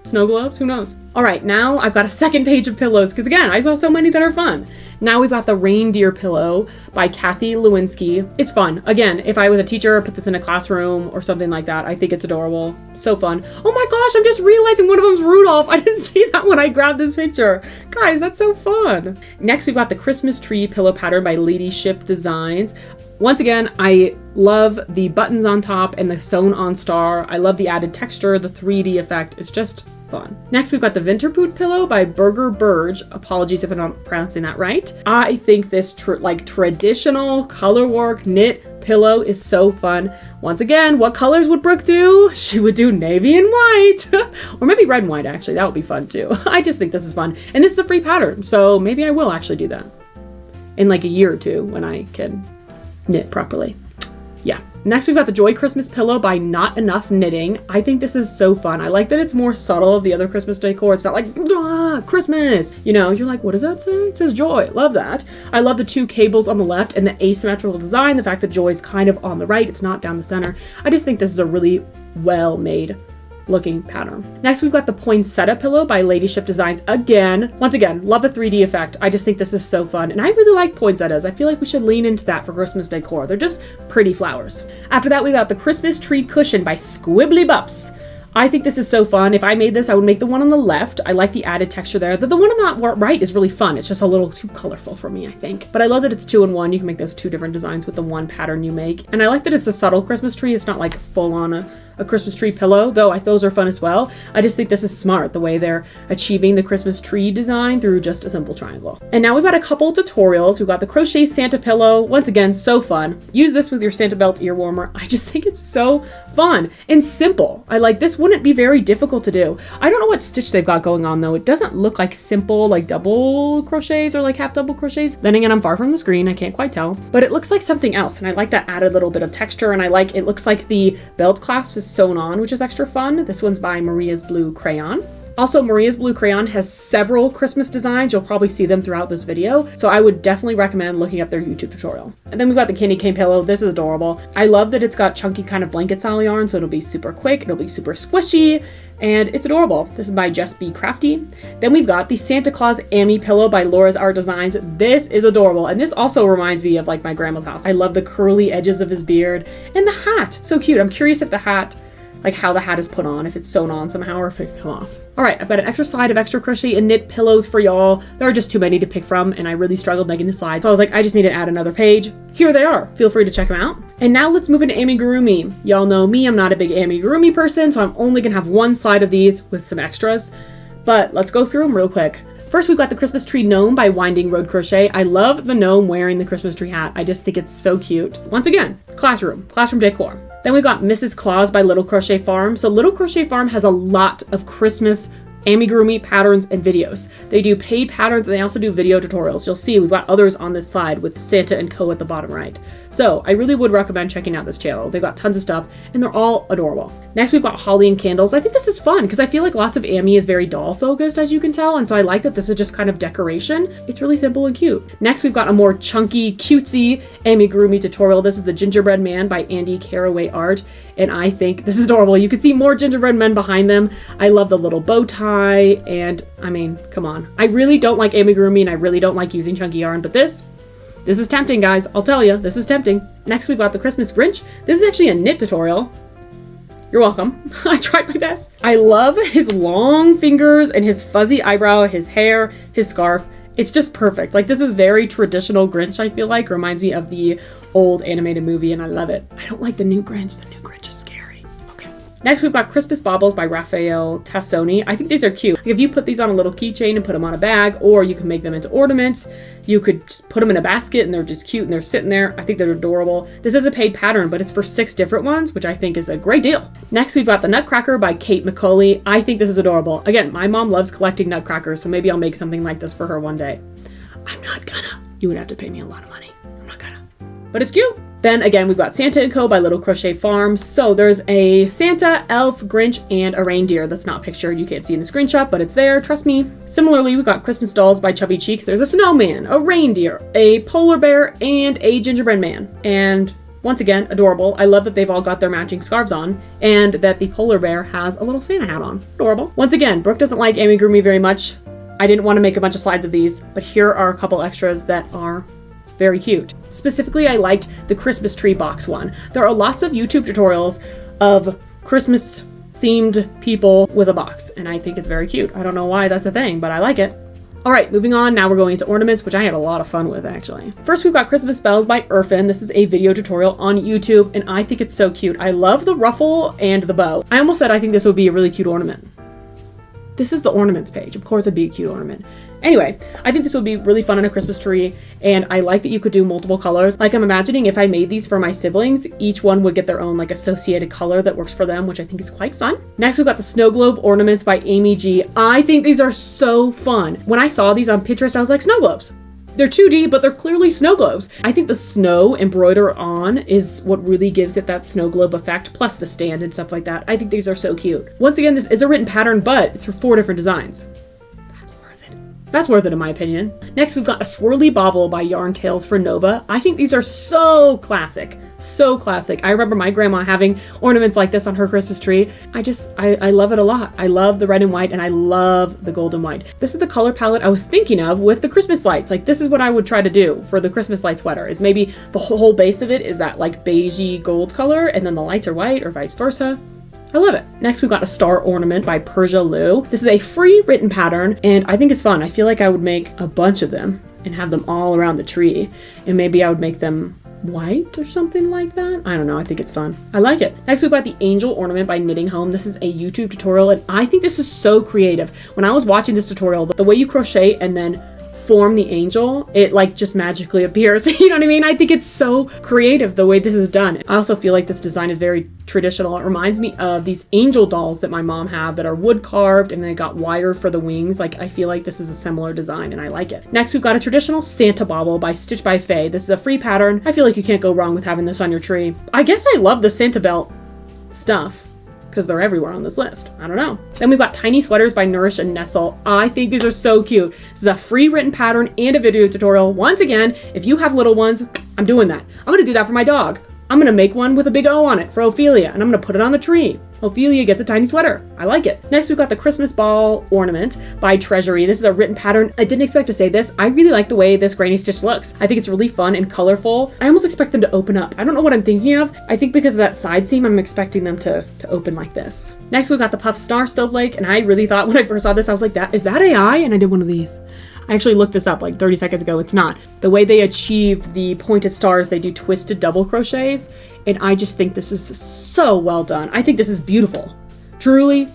Snow globes? Who knows? All right, now I've got a second page of pillows because again, I saw so many that are fun. Now we've got the Reindeer Pillow by Kathy Lewinsky. It's fun. Again, if I was a teacher, put this in a classroom or something like that. I think it's adorable. So fun. Oh my gosh, I'm just realizing one of them's Rudolph. I didn't see that when I grabbed this picture. Guys, that's so fun. Next, we've got the Christmas Tree Pillow Pattern by Ladyship Designs. Once again, I love the buttons on top and the sewn on star. I love the added texture, the 3D effect. It's just fun. Next, we've got the Winterpoot Pillow by Berger Burge. Apologies if I'm not pronouncing that right. I think this traditional color work knit pillow is so fun. Once again, what colors would Brooke do? She would do navy and white. Or maybe red and white, actually. That would be fun too. I just think this is fun. And this is a free pattern, so maybe I will actually do that in like a year or two when I can knit properly. Yeah. Next, we've got the Joy Christmas Pillow by Not Enough Knitting. I think this is so fun. I like that it's more subtle of the other Christmas decor. It's not like, Christmas. You know, you're like, what does that say? It says joy. Love that. I love the two cables on the left and the asymmetrical design. The fact that joy is kind of on the right. It's not down the center. I just think this is a really well-made looking pattern. Next, we've got the Poinsettia Pillow by Ladyship Designs again. Once again, love the 3D effect. I just think this is so fun. And I really like poinsettias. I feel like we should lean into that for Christmas decor. They're just pretty flowers. After that, we got the Christmas Tree Cushion by Squibbly Bups. I think this is so fun. If I made this, I would make the one on the left. I like the added texture there. The one on the right is really fun. It's just a little too colorful for me, I think. But I love that it's 2-in-1. You can make those two different designs with the one pattern you make. And I like that it's a subtle Christmas tree. It's not like full on a a Christmas tree pillow, though those are fun as well. I just think this is smart, the way they're achieving the Christmas tree design through just a simple triangle. And now we've got a couple tutorials. We've got the Crochet Santa pillow. Once again, so fun. Use this with your Santa belt ear warmer. I just think it's so fun and simple. I like this. Wouldn't be very difficult to do. I don't know what stitch they've got going on though. It doesn't look like simple like double crochets or like half double crochets. Then again, I'm far from the screen. I can't quite tell, but it looks like something else. And I like that added little bit of texture. And it looks like the belt clasp is sewn on, which is extra fun. This one's by Maria's Blue Crayon. Also, Maria's Blue Crayon has several Christmas designs. You'll probably see them throughout this video. So I would definitely recommend looking up their YouTube tutorial. And then we've got the candy cane pillow. This is adorable. I love that it's got chunky kind of blanket style yarn. So it'll be super quick. It'll be super squishy. And it's adorable. This is by Just Be Crafty. Then we've got the Santa Claus Amy pillow by Laura's Art Designs. This is adorable. And this also reminds me of like my grandma's house. I love the curly edges of his beard and the hat. It's so cute. I'm curious if the hat, like how the hat is put on, if it's sewn on somehow or if it can come off. All right, I've got an extra slide of extra crochet and knit pillows for y'all. There are just too many to pick from and I really struggled making the slide. So I was like, I just need to add another page. Here they are. Feel free to check them out. And now let's move into Amigurumi. Y'all know me, I'm not a big Amigurumi person, so I'm only gonna have one slide of these with some extras. But let's go through them real quick. First, we've got the Christmas Tree Gnome by Winding Road Crochet. I love the gnome wearing the Christmas tree hat. I just think it's so cute. Once again, classroom decor. Then we've got Mrs. Claus by Little Crochet Farm. So Little Crochet Farm has a lot of Christmas amigurumi patterns and videos. They do paid patterns and they also do video tutorials. You'll see we've got others on this side with Santa and Co at the bottom right. So I really would recommend checking out this channel. They've got tons of stuff and they're all adorable. Next we've got holly and candles. I think this is fun because I feel like lots of Ami is very doll focused, as you can tell, and so I like that this is just kind of decoration. It's really simple and cute. Next we've got a more chunky, cutesy amigurumi tutorial. This is the Gingerbread Man by Andy Caraway Art. And I think this is adorable. You can see more gingerbread men behind them. I love the little bow tie. And I mean, come on. I really don't like amigurumi and I really don't like using chunky yarn, but this is tempting, guys. I'll tell you, this is tempting. Next, we've got the Christmas Grinch. This is actually a knit tutorial. You're welcome. I tried my best. I love his long fingers and his fuzzy eyebrow, his hair, his scarf. It's just perfect. Like, this is very traditional Grinch, I feel like. Reminds me of the old animated movie, and I love it. I don't like the new Grinch. The new Grinch is scary. Okay. Next, we've got Christmas Baubles by Raphael Tassoni. I think these are cute. Like, if you put these on a little keychain and put them on a bag, or you can make them into ornaments, you could just put them in a basket, and they're just cute, and they're sitting there. I think they're adorable. This is a paid pattern, but it's for 6 different ones, which I think is a great deal. Next, we've got the Nutcracker by Kate McCauley. I think this is adorable. Again, my mom loves collecting nutcrackers, so maybe I'll make something like this for her one day. I'm not gonna. You would have to pay me a lot of money. I'm not gonna. But it's cute. Then again, we've got Santa & Co. by Little Crochet Farms. So there's a Santa, elf, Grinch, and a reindeer that's not pictured. You can't see in the screenshot, but it's there, trust me. Similarly, we've got Christmas dolls by Chubby Cheeks. There's a snowman, a reindeer, a polar bear, and a gingerbread man. And once again, adorable. I love that they've all got their matching scarves on and that the polar bear has a little Santa hat on. Adorable. Once again, Brooke doesn't like amigurumi very much. I didn't want to make a bunch of slides of these, but here are a couple extras that are very cute. Specifically, I liked the Christmas tree box one. There are lots of YouTube tutorials of Christmas themed people with a box, and I think it's very cute. I don't know why that's a thing, but I like it. All right, moving on. Now we're going into ornaments, which I had a lot of fun with, actually. First, we've got Christmas Bells by Irfin. This is a video tutorial on YouTube, and I think it's so cute. I love the ruffle and the bow. I almost said I think this would be a really cute ornament. This is the ornaments page. Of course, it'd be a cute ornament. Anyway, I think this would be really fun on a Christmas tree, and I like that you could do multiple colors. Like, I'm imagining if I made these for my siblings, each one would get their own like associated color that works for them, which I think is quite fun. Next, we've got the Snow Globe Ornaments by Amy G. I think these are so fun. When I saw these on Pinterest, I was like, snow globes. They're 2D, but they're clearly snow globes. I think the snow embroider on is what really gives it that snow globe effect, plus the stand and stuff like that. I think these are so cute. Once again, this is a written pattern, but it's for 4 different designs. That's worth it in my opinion. Next, we've got a Swirly Bauble by Yarn Tales for Nova. I think these are so classic. So classic. I remember my grandma having ornaments like this on her Christmas tree. I love it a lot. I love the red and white, and I love the gold and white. This is the color palette I was thinking of with the Christmas lights. Like, this is what I would try to do for the Christmas light sweater, is maybe the whole base of it is that like beigey gold color, and then the lights are white, or vice versa. I love it. Next, we've got a Star Ornament by Persia Lou. This is a free written pattern, and I think it's fun. I feel like I would make a bunch of them and have them all around the tree. And maybe I would make them white or something like that. I don't know. I think it's fun. I like it. Next, we've got the Angel Ornament by Knitting Home. This is a YouTube tutorial, and I think this is so creative. When I was watching this tutorial, the way you crochet and then form the angel, it like just magically appears. You know what I mean? I think it's so creative the way this is done. I also feel like this design is very traditional. It reminds me of these angel dolls that my mom had that are wood carved and they got wire for the wings. Like, I feel like this is a similar design and I like it. Next, we've got a traditional Santa bauble by Stitch by Faye. This is a free pattern. I feel like you can't go wrong with having this on your tree. I guess I love the Santa belt stuff because they're everywhere on this list. I don't know. Then we've got Tiny Sweaters by Nourish and Nestle. I think these are so cute. This is a free written pattern and a video tutorial. Once again, if you have little ones, I'm doing that. I'm gonna do that for my dog. I'm gonna make one with a big O on it for Ophelia, and I'm gonna put it on the tree. Ophelia gets a tiny sweater. I like it. Next, we've got the Christmas Ball Ornament by Treasury. This is a written pattern. I didn't expect to say this. I really like the way this granny stitch looks. I think it's really fun and colorful. I almost expect them to open up. I don't know what I'm thinking of. I think because of that side seam, I'm expecting them to open like this. Next, we've got the Puff Star Snowflake, and I really thought when I first saw this, I was like, is that AI? And I did one of these. I actually looked this up like 30 seconds ago. It's not. The way they achieve the pointed stars, they do twisted double crochets. And I just think this is so well done. I think this is beautiful. Truly,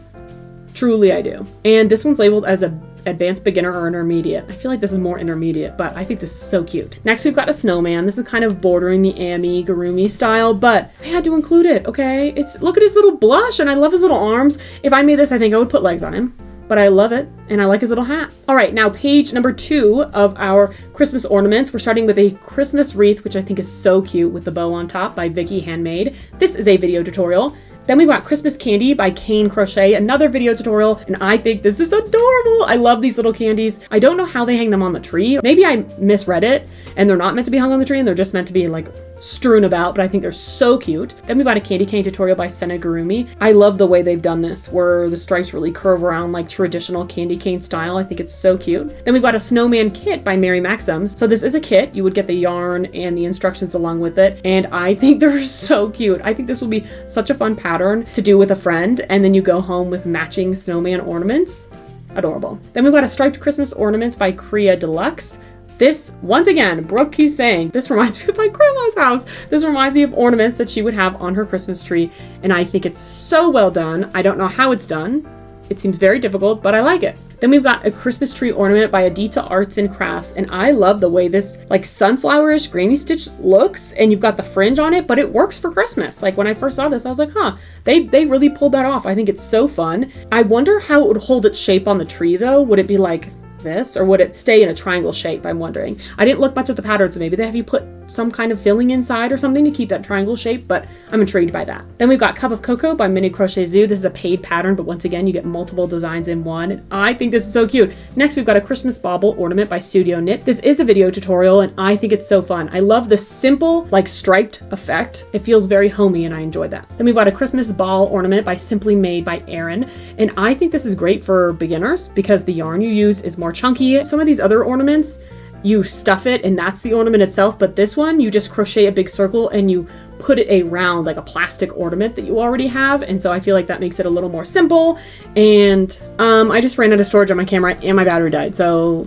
truly I do. And this one's labeled as a advanced beginner or intermediate. I feel like this is more intermediate, but I think this is so cute. Next, we've got a snowman. This is kind of bordering the Amigurumi style, but I had to include it, okay? Look at his little blush, and I love his little arms. If I made this, I think I would put legs on him. But I love it, and I like his little hat. All right, now page number 2 of our Christmas ornaments. We're starting with a Christmas wreath, which I think is so cute with the bow on top by Vicky Handmade. This is a video tutorial. Then we've got Christmas Candy by Kane Crochet, another video tutorial, and I think this is adorable. I love these little candies. I don't know how they hang them on the tree. Maybe I misread it, and they're not meant to be hung on the tree, and they're just meant to be like strewn about, but I think they're so cute. Then we've got a candy cane tutorial by Amigurumi. I love the way they've done this, where the stripes really curve around like traditional candy cane style. I think it's so cute. Then we've got a snowman kit by Mary Maxims. So this is a kit. You would get the yarn and the instructions along with it, and I think they're so cute. I think this will be such a fun pattern to do with a friend, and then you go home with matching snowman ornaments. Adorable. Then we've got a striped Christmas ornaments by Crea Deluxe. This, once again, Brooke keeps saying, this reminds me of my grandma's house. This reminds me of ornaments that she would have on her Christmas tree, and I think it's so well done. I don't know how it's done. It seems very difficult, but I like it. Then we've got a Christmas tree ornament by Adita Arts and Crafts, and I love the way this like sunflowerish granny stitch looks, and you've got the fringe on it, but it works for Christmas. Like when I first saw this, I was like, huh, they really pulled that off. I think it's so fun. I wonder how it would hold its shape on the tree though. Would it be like this, or would it stay in a triangle shape? I'm wondering. I didn't look much at the pattern, so maybe they have you put some kind of filling inside or something to keep that triangle shape, but I'm intrigued by that. Then we've got Cup of Cocoa by Mini Crochet Zoo. This is a paid pattern, but once again, you get multiple designs in one, and I think this is so cute. Next, we've got a Christmas Bauble ornament by Studio Knit. This is a video tutorial, and I think it's so fun. I love the simple, like striped effect. It feels very homey, and I enjoyed that. Then we've got a Christmas Ball ornament by Simply Made by Erin, and I think this is great for beginners because the yarn you use is more chunky. Some of these other ornaments, you stuff it and that's the ornament itself, but this one you just crochet a big circle and you put it around like a plastic ornament that you already have, and so I feel like that makes it a little more simple. And I just ran out of storage on my camera and my battery died, so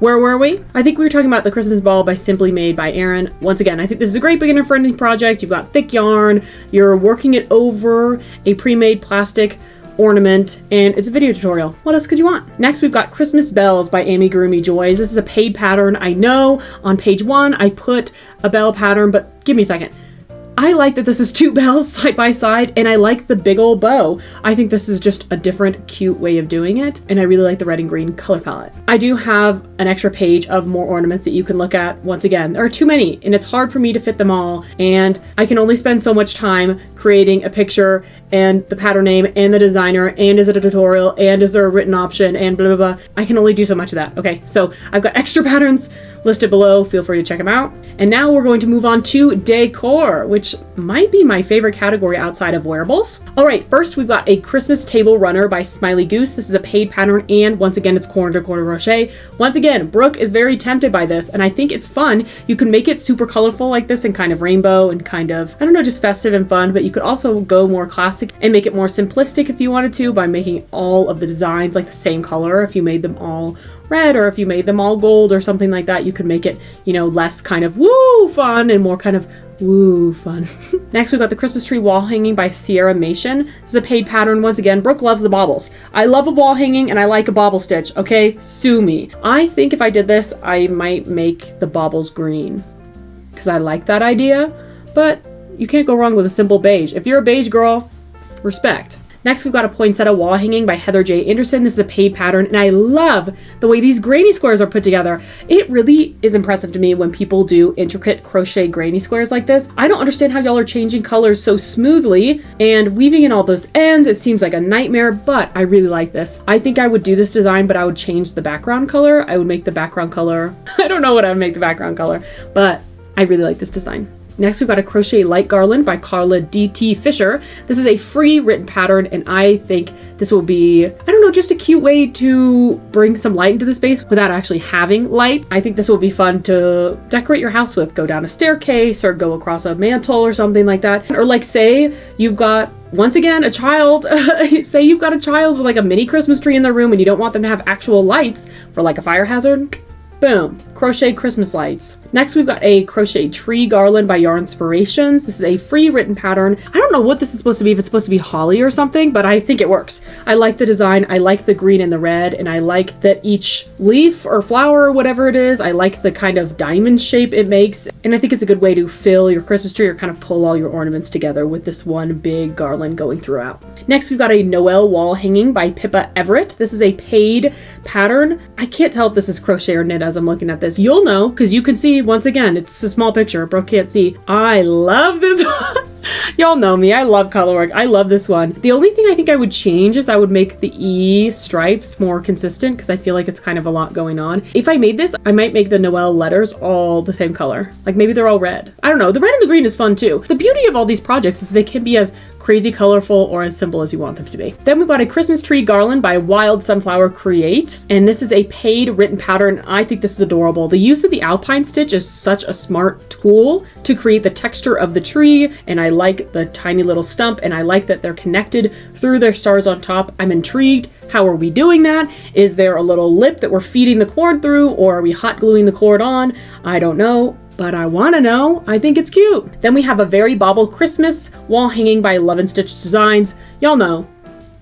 where were we? I think we were talking about the Christmas Ball by Simply Made by Erin. Once again, I think this is a great beginner-friendly project. You've got thick yarn, you're working it over a pre-made plastic ornament, and it's a video tutorial. What else could you want? Next, we've got Christmas Bells by Amigurumi Joys. This is a paid pattern. I know on page 1 I put a bell pattern, but give me a second. I like that this is 2 bells side by side, and I like the big old bow. I think this is just a different, cute way of doing it, and I really like the red and green color palette. I do have an extra page of more ornaments that you can look at. Once again, there are too many, and it's hard for me to fit them all, and I can only spend so much time creating a picture and the pattern name and the designer, and is it a tutorial, and is there a written option, and blah, blah, blah. I can only do so much of that. Okay, so I've got extra patterns listed below. Feel free to check them out. And now we're going to move on to decor, which might be my favorite category outside of wearables. All right, first we've got a Christmas Table Runner by Smiley Goose. This is a paid pattern, and once again, it's corner to corner crochet. Once again, Brooke is very tempted by this, and I think it's fun. You can make it super colorful like this and kind of rainbow and kind of, I don't know, just festive and fun, but you could also go more classic and make it more simplistic if you wanted to by making all of the designs like the same color if you made them all red, or if you made them all gold or something like that, you could make it, you know, less kind of woo fun and more kind of woo fun. Next, we've got the Christmas tree wall hanging by Sierra Mation. This is a paid pattern. Once again, Brooke loves the baubles. I love a wall hanging and I like a bauble stitch, okay? Sue me. I think if I did this, I might make the baubles green because I like that idea, but you can't go wrong with a simple beige. If you're a beige girl, respect. Next, we've got a poinsettia wall hanging by Heather J. Anderson. This is a paid pattern, and I love the way these granny squares are put together. It really is impressive to me when people do intricate crochet granny squares like this. I don't understand how y'all are changing colors so smoothly and weaving in all those ends. It seems like a nightmare, but I really like this. I think I would do this design, but I would change the background color. I would make the background color, I don't know what I would make the background color, but I really like this design. Next, we've got a Crochet Light Garland by Carla D.T. Fisher. This is a free written pattern, and I think this will be, I don't know, just a cute way to bring some light into the space without actually having light. I think this will be fun to decorate your house with. Go down a staircase or go across a mantle or something like that. Or like say you've got, once again, a child, say you've got a child with like a mini Christmas tree in their room and you don't want them to have actual lights for like a fire hazard. Boom, crochet Christmas lights. Next, we've got a crochet tree garland by Yarnspirations. This is a free written pattern. I don't know what this is supposed to be, if it's supposed to be holly or something, but I think it works. I like the design. I like the green and the red, and I like that each leaf or flower or whatever it is, I like the kind of diamond shape it makes. And I think it's a good way to fill your Christmas tree or kind of pull all your ornaments together with this one big garland going throughout. Next, we've got a Noel wall hanging by Pippa Everett. This is a paid pattern. I can't tell if this is crochet or knit as I'm looking at this. You'll know because you can see, once again, it's a small picture. Brooke can't see. I love this one. Y'all know me. I love color work. I love this one. The only thing I think I would change is I would make the E stripes more consistent because I feel like it's kind of a lot going on. If I made this, I might make the Noel letters all the same color. Like maybe they're all red. I don't know. The red and the green is fun too. The beauty of all these projects is they can be as crazy colorful or as simple as you want them to be. Then we've got a Christmas tree garland by Wild Sunflower Creates, and this is a paid written pattern. I think this is adorable. The use of the alpine stitch is such a smart tool to create the texture of the tree, and I like the tiny little stump, and I like that they're connected through their stars on top. I'm intrigued. How are we doing that? Is there a little lip that we're feeding the cord through, or are we hot gluing the cord on? I don't know, but I want to know. I think it's cute. Then we have a Very Bauble Christmas wall hanging by Love and Stitch Designs. Y'all know,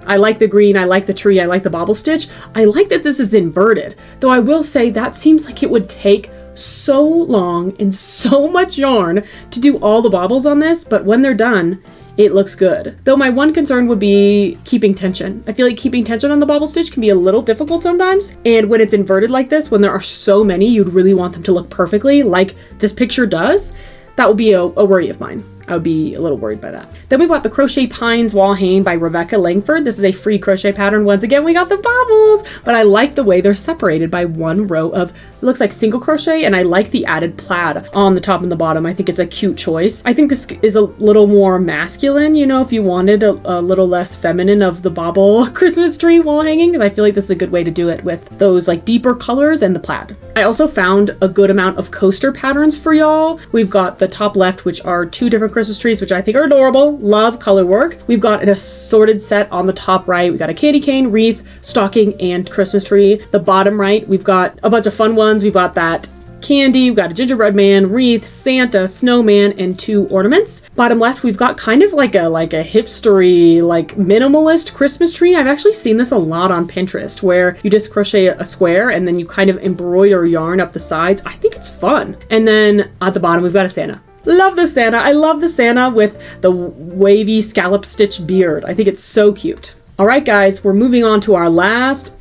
I like the green, I like the tree, I like the bauble stitch. I like that this is inverted, though I will say that seems like it would take so long and so much yarn to do all the baubles on this, but when they're done, it looks good. Though my one concern would be keeping tension. I feel like keeping tension on the bauble stitch can be a little difficult sometimes. And when it's inverted like this, when there are so many, you'd really want them to look perfectly like this picture does. That would be a worry of mine. I would be a little worried by that. Then we've got the Crochet Pines wall hanging by Rebecca Langford. This is a free crochet pattern. Once again, we got the baubles, but I like the way they're separated by one row of, it looks like single crochet, and I like the added plaid on the top and the bottom. I think it's a cute choice. I think this is a little more masculine, you know, if you wanted a little less feminine of the bauble Christmas tree wall hanging, because I feel like this is a good way to do it with those like deeper colors and the plaid. I also found a good amount of coaster patterns for y'all. We've got the top left, which are 2 different Christmas trees, which I think are adorable. Love color work. We've got an assorted set on the top right. We got a candy cane, wreath, stocking, and Christmas tree. The bottom right, we've got a bunch of fun ones. We've got that candy, we've got a gingerbread man, wreath, Santa, snowman, and 2 ornaments. Bottom left, we've got kind of like a hipstery, like minimalist Christmas tree. I've actually seen this a lot on Pinterest, where you just crochet a square and then you kind of embroider yarn up the sides. I think it's fun. And then at the bottom, we've got a Santa. Love the Santa. I love the Santa with the wavy scallop stitch beard. I think it's so cute. All right, guys, we're moving on to our last,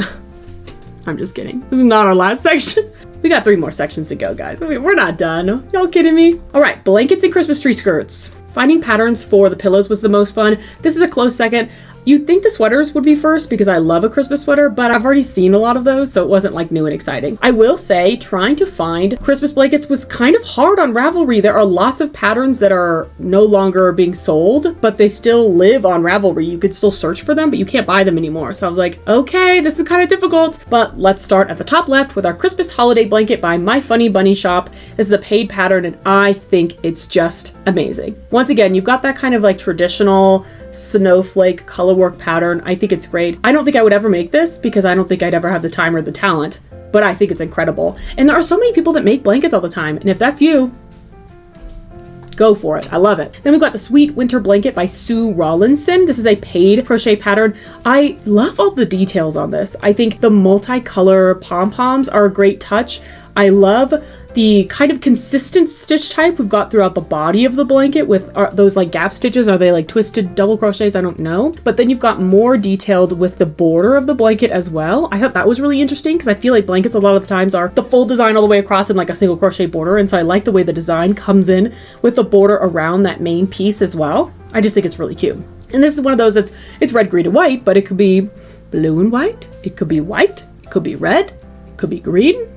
I'm just kidding. This is not our last section. We got 3 more sections to go, guys. I mean, we're not done. Y'all kidding me? All right, blankets and Christmas tree skirts. Finding patterns for the pillows was the most fun. This is a close second. You'd think the sweaters would be first because I love a Christmas sweater, but I've already seen a lot of those, so it wasn't like new and exciting. I will say trying to find Christmas blankets was kind of hard on Ravelry. There are lots of patterns that are no longer being sold, but they still live on Ravelry. You could still search for them, but you can't buy them anymore. So I was like, okay, this is kind of difficult, but let's start at the top left with our Christmas holiday blanket by My Funny Bunny Shop. This is a paid pattern, and I think it's just amazing. Once again, you've got that kind of like traditional snowflake color work pattern. I think it's great. I don't think I would ever make this because I don't think I'd ever have the time or the talent, but I think it's incredible. And there are so many people that make blankets all the time. And if that's you, go for it. I love it. Then we've got the Sweet Winter Blanket by Sue Rawlinson. This is a paid crochet pattern. I love all the details on this. I think the multicolor pom-poms are a great touch. I love the kind of consistent stitch type we've got throughout the body of the blanket with those like gap stitches. Are they like twisted double crochets? I don't know. But then you've got more detailed with the border of the blanket as well. I thought that was really interesting because I feel like blankets a lot of the times are the full design all the way across in like a single crochet border. And so I like the way the design comes in with the border around that main piece as well. I just think it's really cute. And this is one of those it's red, green, and white, but it could be blue and white. It could be white. It could be red. It could be green.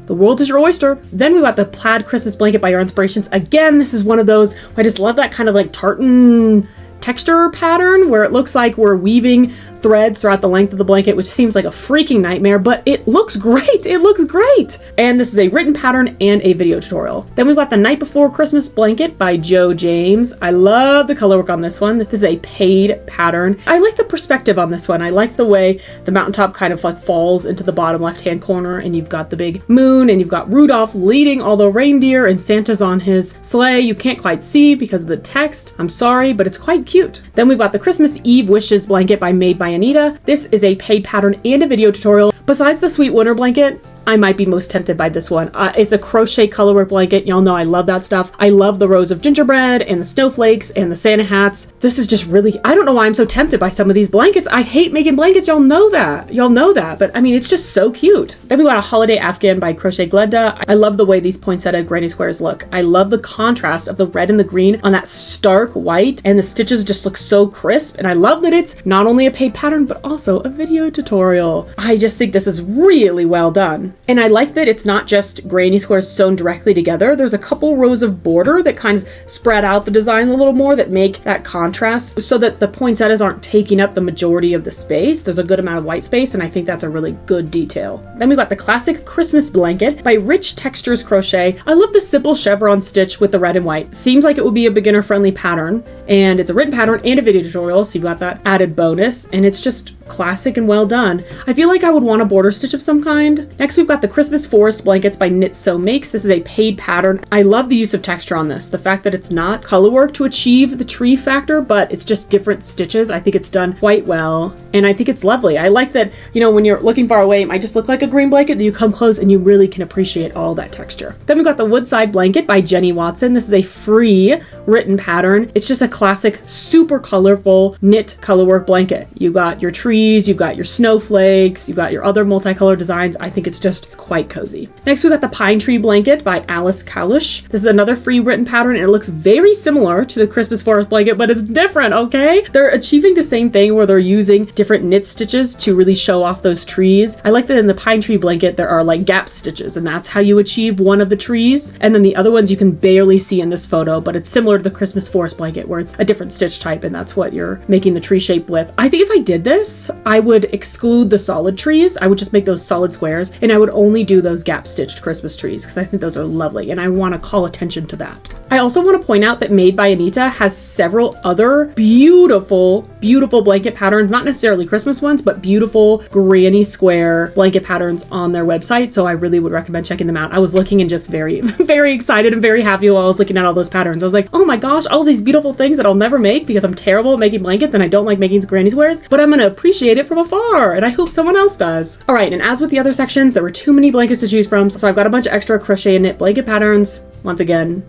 The world is your oyster. Then we got the Plaid Christmas Blanket by Yarnspirations. Again, this is one of those, I just love that kind of like tartan texture pattern where it looks like we're weaving threads throughout the length of the blanket, which seems like a freaking nightmare, but it looks great. It looks great. And this is a written pattern and a video tutorial. Then we've got the Night Before Christmas Blanket by Joe James. I love the color work on this one. This is a paid pattern. I like the perspective on this one. I like the way the mountaintop kind of like falls into the bottom left-hand corner, and you've got the big moon, and you've got Rudolph leading all the reindeer, and Santa's on his sleigh. You can't quite see because of the text. I'm sorry, but it's quite cute. Then we've got the Christmas Eve Wishes Blanket by Made by Anita. This is a paid pattern and a video tutorial. Besides the Sweet Winter Blanket, I might be most tempted by this one. It's a crochet colorwork blanket. Y'all know I love that stuff. I love the rows of gingerbread and the snowflakes and the Santa hats. This is just really, I don't know why I'm so tempted by some of these blankets. I hate making blankets. Y'all know that. Y'all know that. But I mean, it's just so cute. Then we got a Holiday Afghan by Crochet Glenda. I love the way these poinsettia granny squares look. I love the contrast of the red and the green on that stark white, and the stitches just look so crisp. And I love that it's not only a paid pattern, but also a video tutorial. I just think this is really well done. And I like that it's not just granny squares sewn directly together. There's a couple rows of border that kind of spread out the design a little more that make that contrast so that the poinsettias aren't taking up the majority of the space. There's a good amount of white space, and I think that's a really good detail. Then we got the Classic Christmas Blanket by Rich Textures Crochet. I love the simple chevron stitch with the red and white. Seems like it would be a beginner-friendly pattern, and it's a written pattern and a video tutorial, so you've got that added bonus, and it's just classic and well done. I feel like I would want a border stitch of some kind. Next, we've got the Christmas Forest Blankets by Knit Sew Makes. This is a paid pattern. I love the use of texture on this. The fact that it's not color work to achieve the tree factor, but it's just different stitches. I think it's done quite well, and I think it's lovely. I like that, you know, when you're looking far away, it might just look like a green blanket, then you come close and you really can appreciate all that texture. Then we've got the Woodside Blanket by Jenny Watson. This is a free written pattern. It's just a classic, super colorful knit colorwork blanket. You've got your trees, you've got your snowflakes, you've got your other multicolor designs. I think it's just quite cozy. Next, we got the Pine Tree Blanket by Alice Kalish. This is another free written pattern, and it looks very similar to the Christmas Forest Blanket, but it's different, okay? They're achieving the same thing where they're using different knit stitches to really show off those trees. I like that in the Pine Tree Blanket, there are like gap stitches, and that's how you achieve one of the trees. And then the other ones you can barely see in this photo, but it's similar to the Christmas Forest Blanket where it's a different stitch type, and that's what you're making the tree shape with. I think if I did this, I would exclude the solid trees. I would just make those solid squares, and I would only do those gap stitched Christmas trees because I think those are lovely, and I want to call attention to that. I also want to point out that Made by Anita has several other beautiful, beautiful blanket patterns, not necessarily Christmas ones, but beautiful granny square blanket patterns on their website. So I really would recommend checking them out. I was looking and just very, very excited and very happy while I was looking at all those patterns. I was like, oh my gosh, all these beautiful things that I'll never make because I'm terrible at making blankets and I don't like making granny squares, but I'm going to appreciate it from afar, and I hope someone else does. All right, and as with the other sections, there were too many blankets to choose from, so I've got a bunch of extra crochet and knit blanket patterns. Once again,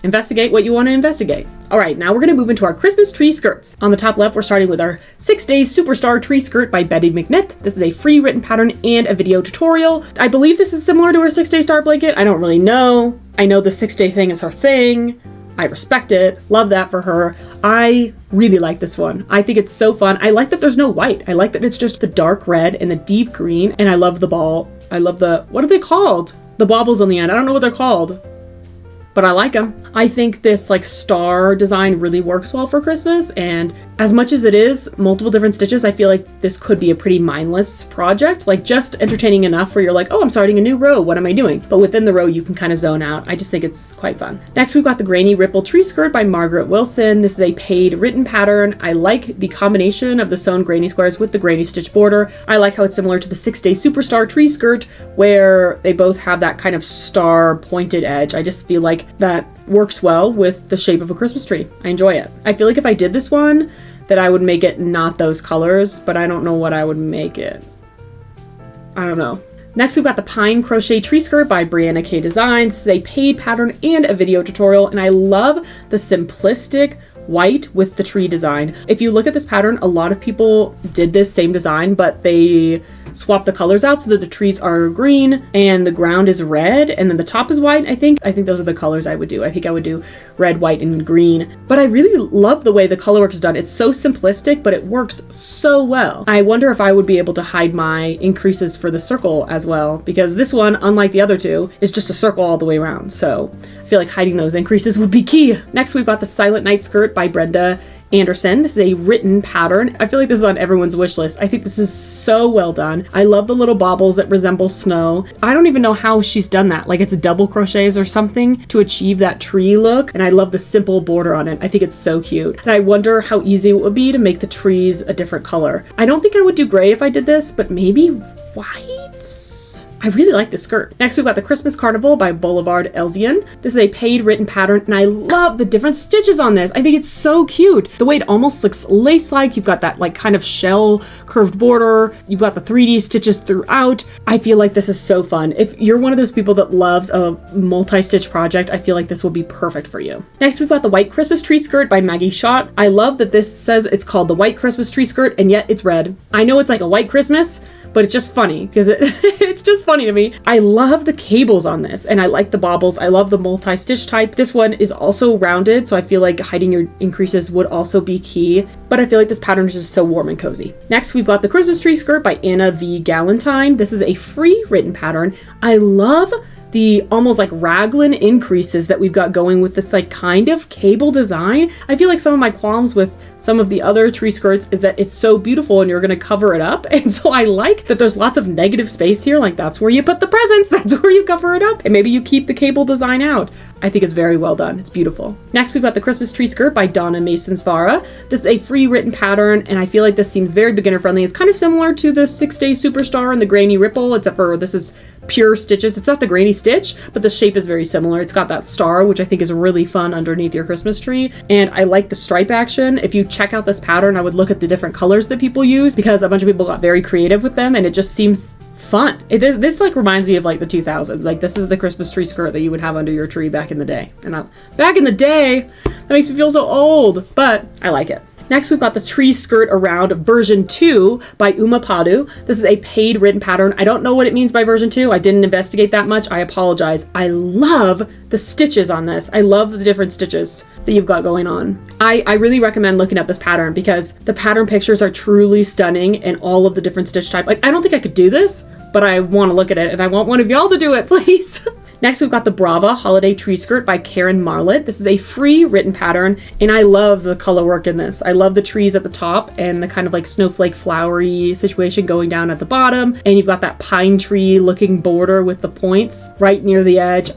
investigate what you want to investigate. All right, now we're going to move into our Christmas tree skirts. On the top left, we're starting with our 6 Days Superstar Tree Skirt by Betty McKnitt. This is a free written pattern and a video tutorial. I believe this is similar to her 6 Day Star Blanket. I don't really know. I know the 6-day thing is her thing. I respect it. Love that for her. I really like this one. I think it's so fun. I like that there's no white. I like that it's just the dark red and the deep green, and I love the ball. I love the, what are they called? The baubles on the end. I don't know what they're called. but I like them. I think this like star design really works well for Christmas, and as much as it is multiple different stitches, I feel like this could be a pretty mindless project, like just entertaining enough where you're like, oh, I'm starting a new row, what am I doing? But within the row you can kind of zone out. I just think it's quite fun. Next we've got the Granny Ripple Tree Skirt by Margaret Wilson. This is a paid written pattern. I like the combination of the sewn granny squares with the granny stitch border. I like how it's similar to the 6-Day Superstar Tree Skirt, where they both have that kind of star pointed edge. I just feel like that works well with the shape of a Christmas tree. I enjoy it. I feel like if I did this one, that I would make it not those colors, but I don't know what I would make it. I don't know. Next, we've got the Pine Crochet Tree Skirt by Brianna K Designs. This is a paid pattern and a video tutorial, and I love the simplistic white with the tree design. If you look at this pattern, a lot of people did this same design, but they swapped the colors out so that the trees are green and the ground is red and then the top is white. I think those are the colors I would do. I think I would do red, white, and green. But I really love the way the color work is done. It's so simplistic, but it works so well. I wonder if I would be able to hide my increases for the circle as well, because this one, unlike the other two, is just a circle all the way around. So I feel like hiding those increases would be key. Next, we've got the Silent Night Skirt by Brenda Anderson. This is a written pattern. I feel like this is on everyone's wish list. I think this is so well done. I love the little baubles that resemble snow. I don't even know how she's done that. Like it's double crochets or something to achieve that tree look. And I love the simple border on it. I think it's so cute. And I wonder how easy it would be to make the trees a different color. I don't think I would do gray if I did this, but maybe white? I really like this skirt. Next, we've got the Christmas Carnival by Boulevard Elzian. This is a paid written pattern, and I love the different stitches on this. I think it's so cute. The way it almost looks lace-like. You've got that like kind of shell curved border. You've got the 3D stitches throughout. I feel like this is so fun. If you're one of those people that loves a multi-stitch project, I feel like this will be perfect for you. Next, we've got the White Christmas Tree Skirt by Maggie Schott. I love that this says it's called the White Christmas Tree Skirt, and yet it's red. I know it's like a white Christmas, but it's just funny because it's just funny to me. I love the cables on this, and I like the baubles. I love the multi-stitch type. This one is also rounded, so I feel like hiding your increases would also be key, but I feel like this pattern is just so warm and cozy. Next, we've got the Christmas Tree Skirt by Anna V. Galantine. This is a free written pattern. I love the almost like raglan increases that we've got going with this like kind of cable design. I feel like some of my qualms with some of the other tree skirts is that it's so beautiful and you're going to cover it up. And so I like that there's lots of negative space here. Like that's where you put the presents. That's where you cover it up. And maybe you keep the cable design out. I think it's very well done. It's beautiful. Next, we've got the Christmas Tree Skirt by Donna Masons-Vara. This is a free written pattern, and I feel like this seems very beginner friendly. It's kind of similar to the 6-Day Superstar and the Granny Ripple, except for this is pure stitches. It's not the granny stitch, but the shape is very similar. It's got that star, which I think is really fun underneath your Christmas tree. And I like the stripe action. If you check out this pattern, I would look at the different colors that people use because a bunch of people got very creative with them and it just seems fun. This like reminds me of like the 2000s. Like this is the Christmas tree skirt that you would have under your tree back in the day. And back in the day, that makes me feel so old, but I like it. Next, we've got the Tree Skirt Around version 2 by Uma Padu. This is a paid written pattern. I don't know what it means by version 2. I didn't investigate that much. I apologize. I love the stitches on this. I love the different stitches that you've got going on. I really recommend looking up this pattern because the pattern pictures are truly stunning and all of the different stitch type. Like, I don't think I could do this, but I want to look at it and I want one of y'all to do it, please. Next, we've got the Brava Holiday Tree Skirt by Karen Marlett. This is a free written pattern, and I love the color work in this. I love the trees at the top and the kind of like snowflake flowery situation going down at the bottom. And you've got that pine tree looking border with the points right near the edge.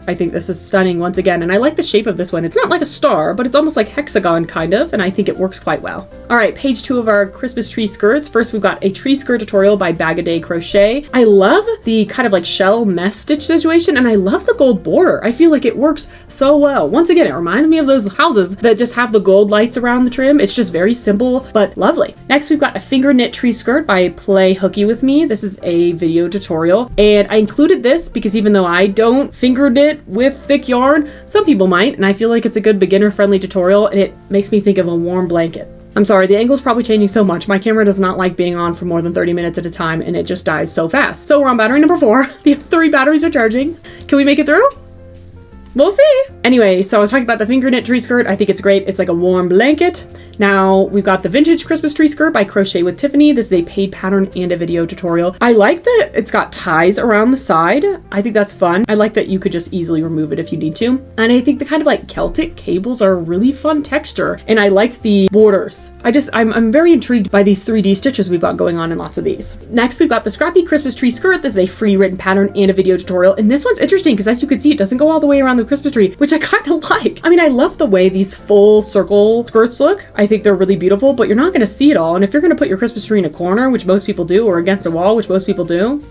I think this is stunning once again, and I like the shape of this one. It's not like a star, but it's almost like hexagon kind of, and I think it works quite well. All right, page 2 of our Christmas tree skirts. First, we've got a tree skirt tutorial by Bag-A-Day Crochet. I love the kind of like shell mesh stitch situation, and I love the gold border. I feel like it works so well. Once again, it reminds me of those houses that just have the gold lights around the trim. It's just very simple, but lovely. Next, we've got a finger knit tree skirt by Play Hooky With Me. This is a video tutorial, and I included this because even though I don't finger knit with thick yarn, some people might, and I feel like it's a good beginner friendly tutorial, and it makes me think of a warm blanket. I'm sorry, the angle's probably changing so much. My camera does not like being on for more than 30 minutes at a time, and it just dies so fast. So we're on battery number 4. The 3 batteries are charging. Can we make it through? We'll see. Anyway, so I was talking about the finger knit tree skirt. I think it's great. It's like a warm blanket. Now we've got the vintage Christmas tree skirt by Crochet with Tiffany. This is a paid pattern and a video tutorial. I like that it's got ties around the side. I think that's fun. I like that you could just easily remove it if you need to. And I think the kind of like Celtic cables are a really fun texture. And I like the borders. I'm very intrigued by these 3D stitches we've got going on in lots of these. Next, we've got the scrappy Christmas tree skirt. This is a free written pattern and a video tutorial. And this one's interesting because as you can see, it doesn't go all the way around the Christmas tree, which I kind of like. I mean, I love the way these full circle skirts look. I think they're really beautiful, but you're not going to see it all. And if you're going to put your Christmas tree in a corner, which most people do, or against a wall, which most people do,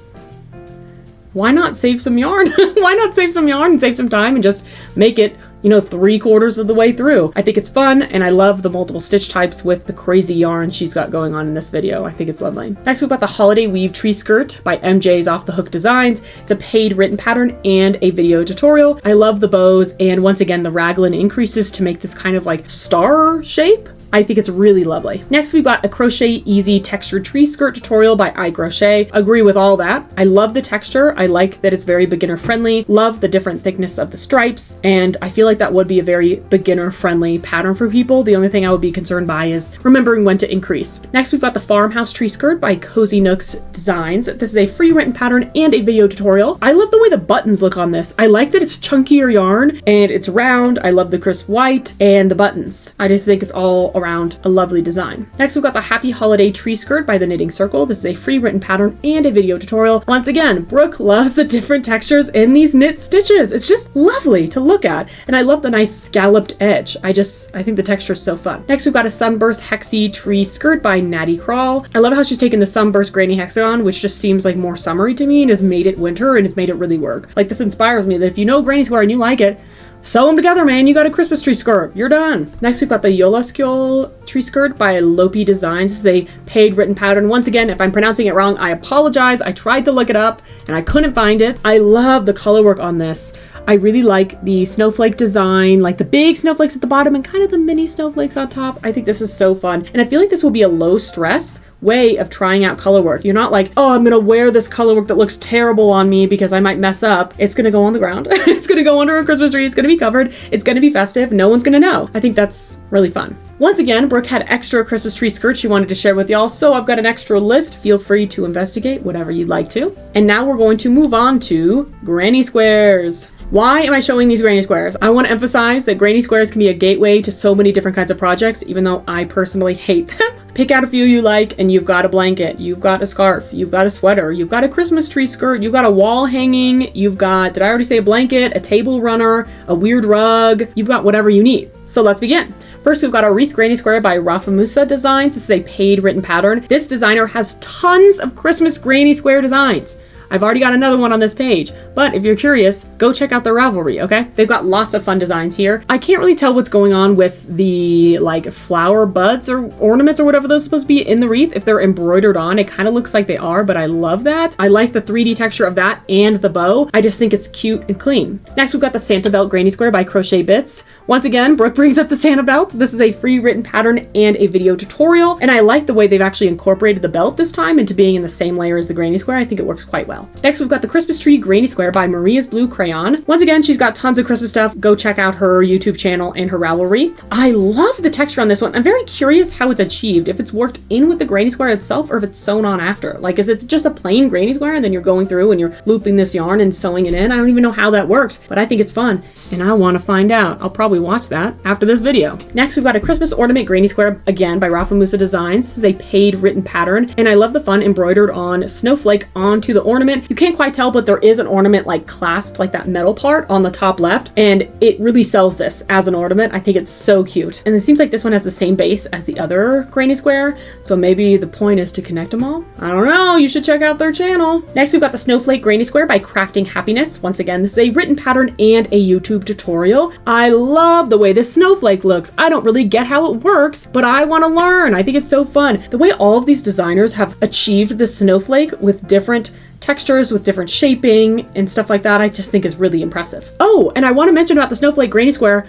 why not save some yarn? Why not save some yarn and save some time and just make it, you know, 3/4 of the way through? I think it's fun, and I love the multiple stitch types with the crazy yarn she's got going on in this video. I think it's lovely. Next, we've got the holiday weave tree skirt by MJ's Off the Hook Designs. It's a paid written pattern and a video tutorial. I love the bows, and once again, the raglan increases to make this kind of like star shape. I think it's really lovely. Next, we've got a Crochet Easy Textured Tree Skirt tutorial by iCrochet. Agree with all that. I love the texture. I like that it's very beginner friendly. Love the different thickness of the stripes. And I feel like that would be a very beginner friendly pattern for people. The only thing I would be concerned by is remembering when to increase. Next, we've got the Farmhouse Tree Skirt by Cozy Nooks Designs. This is a free written pattern and a video tutorial. I love the way the buttons look on this. I like that it's chunkier yarn and it's round. I love the crisp white and the buttons. I just think it's all around a lovely design. Next, we've got the Happy Holiday Tree Skirt by the Knitting Circle. This is a free written pattern and a video tutorial. Once again, Brooke loves the different textures in these knit stitches. It's just lovely to look at. And I love the nice scalloped edge. I think the texture is so fun. Next, we've got a Sunburst Hexie Tree Skirt by Natty Crawl. I love how she's taken the Sunburst Granny Hexagon, which just seems like more summery to me, and has made it winter and has made it really work. Like, this inspires me that if you know Granny Square and you like it, sew them together, man. You got a Christmas tree skirt. You're done. Next, we've got the Yolaskjol Tree Skirt by Lopi Designs. This is a paid written pattern. Once again, if I'm pronouncing it wrong, I apologize. I tried to look it up and I couldn't find it. I love the color work on this. I really like the snowflake design, like the big snowflakes at the bottom and kind of the mini snowflakes on top. I think this is so fun. And I feel like this will be a low stress way of trying out color work. You're not like, oh, I'm gonna wear this color work that looks terrible on me because I might mess up. It's gonna go on the ground. It's gonna go under a Christmas tree. It's gonna be covered. It's gonna be festive. No one's gonna know. I think that's really fun. Once again, Brooke had extra Christmas tree skirts she wanted to share with y'all, so I've got an extra list. Feel free to investigate whatever you'd like to. And now we're going to move on to granny squares. Why am I showing these granny squares? I want to emphasize that granny squares can be a gateway to so many different kinds of projects, even though I personally hate them. Pick out a few you like and you've got a blanket, you've got a scarf, you've got a sweater, you've got a Christmas tree skirt, you've got a wall hanging, you've got, did I already say a blanket, a table runner, a weird rug, you've got whatever you need. So let's begin. First, we've got our Wreath Granny Square by Rafa Musa Designs. This is a paid written pattern. This designer has tons of Christmas granny square designs. I've already got another one on this page, but if you're curious, go check out their Ravelry, okay? They've got lots of fun designs here. I can't really tell what's going on with the like flower buds or ornaments or whatever those are supposed to be in the wreath. If they're embroidered on, it kind of looks like they are, but I love that. I like the 3D texture of that and the bow. I just think it's cute and clean. Next, we've got the Santa Belt Granny Square by Crochet Bits. Once again, Brooke brings up the Santa Belt. This is a free written pattern and a video tutorial, and I like the way they've actually incorporated the belt this time into being in the same layer as the Granny Square. I think it works quite well. Next, we've got the Christmas Tree Granny Square by Maria's Blue Crayon. Once again, she's got tons of Christmas stuff. Go check out her YouTube channel and her Ravelry. I love the texture on this one. I'm very curious how it's achieved, if it's worked in with the Granny Square itself or if it's sewn on after. Like, is it just a plain Granny Square and then you're going through and you're looping this yarn and sewing it in? I don't even know how that works, but I think it's fun and I want to find out. I'll probably watch that after this video. Next, we've got a Christmas Ornament Granny Square, again by Rafa Musa Designs. This is a paid written pattern, and I love the fun embroidered on snowflake onto the ornament. You can't quite tell, but there is an ornament like clasped, like that metal part on the top left, and it really sells this as an ornament. I think it's so cute. And it seems like this one has the same base as the other Granny Square, so maybe the point is to connect them all? I don't know, you should check out their channel. Next, we've got the Snowflake Granny Square by Crafting Happiness. Once again, this is a written pattern and a YouTube tutorial. I love the way this snowflake looks. I don't really get how it works, but I want to learn. I think it's so fun. The way all of these designers have achieved the snowflake with different textures, with different shaping and stuff like that, I just think is really impressive. Oh, and I want to mention about the Snowflake Granny Square,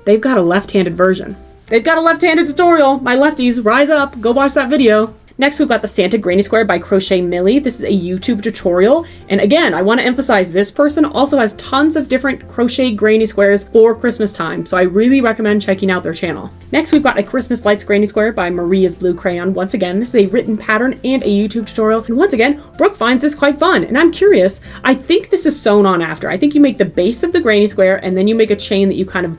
they've got a left-handed version. They've got a left-handed tutorial. My lefties, rise up, go watch that video. Next, we've got the Santa Granny Square by Crochet Millie. This is a YouTube tutorial. And again, I want to emphasize this person also has tons of different crochet granny squares for Christmas time. So I really recommend checking out their channel. Next, we've got a Christmas Lights Granny Square by Maria's Blue Crayon. Once again, this is a written pattern and a YouTube tutorial. And once again, Brooke finds this quite fun. And I'm curious, I think this is sewn on after. I think you make the base of the granny square and then you make a chain that you kind of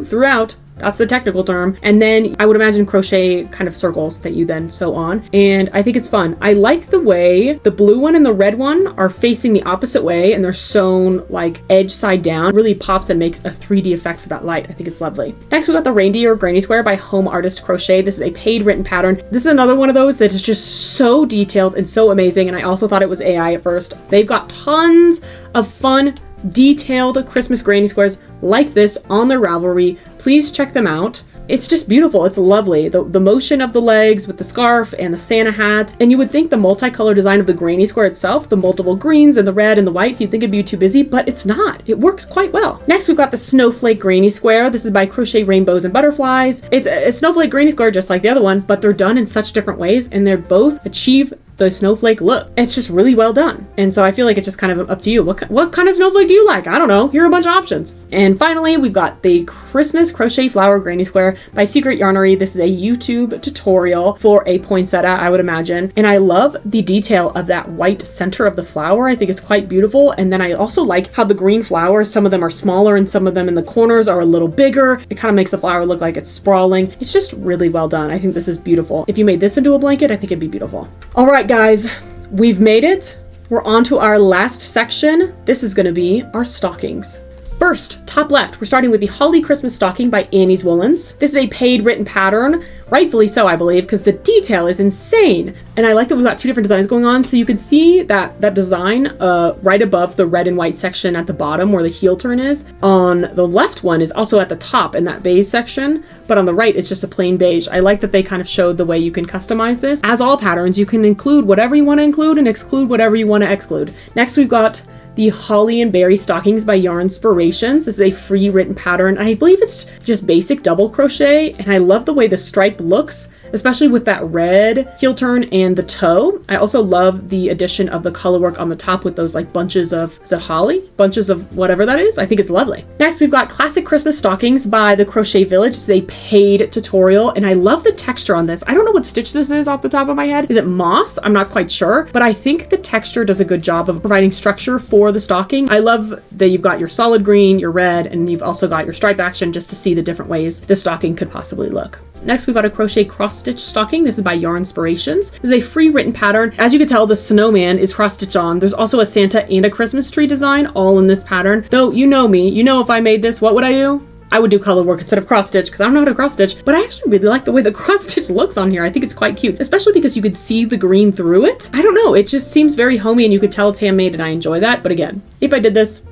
throughout. That's the technical term. And then I would imagine crochet kind of circles that you then sew on. And I think it's fun. I like the way the blue one and the red one are facing the opposite way and they're sewn like edge side down. It really pops and makes a 3D effect for that light. I think it's lovely. Next, we got the Reindeer Granny Square by Home Artist Crochet. This is a paid written pattern. This is another one of those that is just so detailed and so amazing. And I also thought it was AI at first. They've got tons of fun, detailed Christmas granny squares like this on their Ravelry. Please check them out. It's just beautiful. It's lovely. The motion of the legs with the scarf and the Santa hat. And you would think the multicolor design of the granny square itself, the multiple greens and the red and the white, you'd think it'd be too busy, but it's not. It works quite well. Next, we've got the Snowflake Granny Square. This is by Crochet Rainbows and Butterflies. It's a snowflake granny square just like the other one, but they're done in such different ways and they're both achieve the snowflake look. It's just really well done. And so I feel like it's just kind of up to you. What kind of snowflake do you like? I don't know. Here are a bunch of options. And finally, we've got the Christmas Crochet Flower Granny Square by Secret Yarnery. This is a YouTube tutorial for a poinsettia, I would imagine. And I love the detail of that white center of the flower. I think it's quite beautiful. And then I also like how the green flowers, some of them are smaller and some of them in the corners are a little bigger. It kind of makes the flower look like it's sprawling. It's just really well done. I think this is beautiful. If you made this into a blanket, I think it'd be beautiful. All right, guys, we've made it. We're on to our last section. This is going to be our stockings. First, top left, we're starting with the Holly Christmas Stocking by Annie's Woolens. This is a paid written pattern, rightfully so, I believe, because the detail is insane. And I like that we've got two different designs going on. So you can see that design right above the red and white section at the bottom where the heel turn is. On the left one is also at the top in that beige section, but on the right, it's just a plain beige. I like that they kind of showed the way you can customize this. As all patterns, you can include whatever you want to include and exclude whatever you want to exclude. Next, we've got the Holly and Berry Stockings by Yarnspirations. This is a free written pattern. I believe it's just basic double crochet, and I love the way the stripe looks, especially with that red heel turn and the toe. I also love the addition of the color work on the top with those like bunches of, is it holly? Bunches of whatever that is. I think it's lovely. Next, we've got Classic Christmas Stockings by the Crochet Village. This is a paid tutorial, and I love the texture on this. I don't know what stitch this is off the top of my head. Is it moss? I'm not quite sure, but I think the texture does a good job of providing structure for the stocking. I love that you've got your solid green, your red, and you've also got your stripe action just to see the different ways the stocking could possibly look. Next, we've got a crochet cross stitch stocking. This is by Yarnspirations. This is a free written pattern. As you can tell, the snowman is cross stitched on. There's also a Santa and a Christmas tree design all in this pattern. Though you know me, you know if I made this, what would I do? I would do color work instead of cross stitch because I don't know how to cross stitch, but I actually really like the way the cross stitch looks on here. I think it's quite cute, especially because you could see the green through it. I don't know, it just seems very homey and you could tell it's handmade and I enjoy that. But again, if I did this,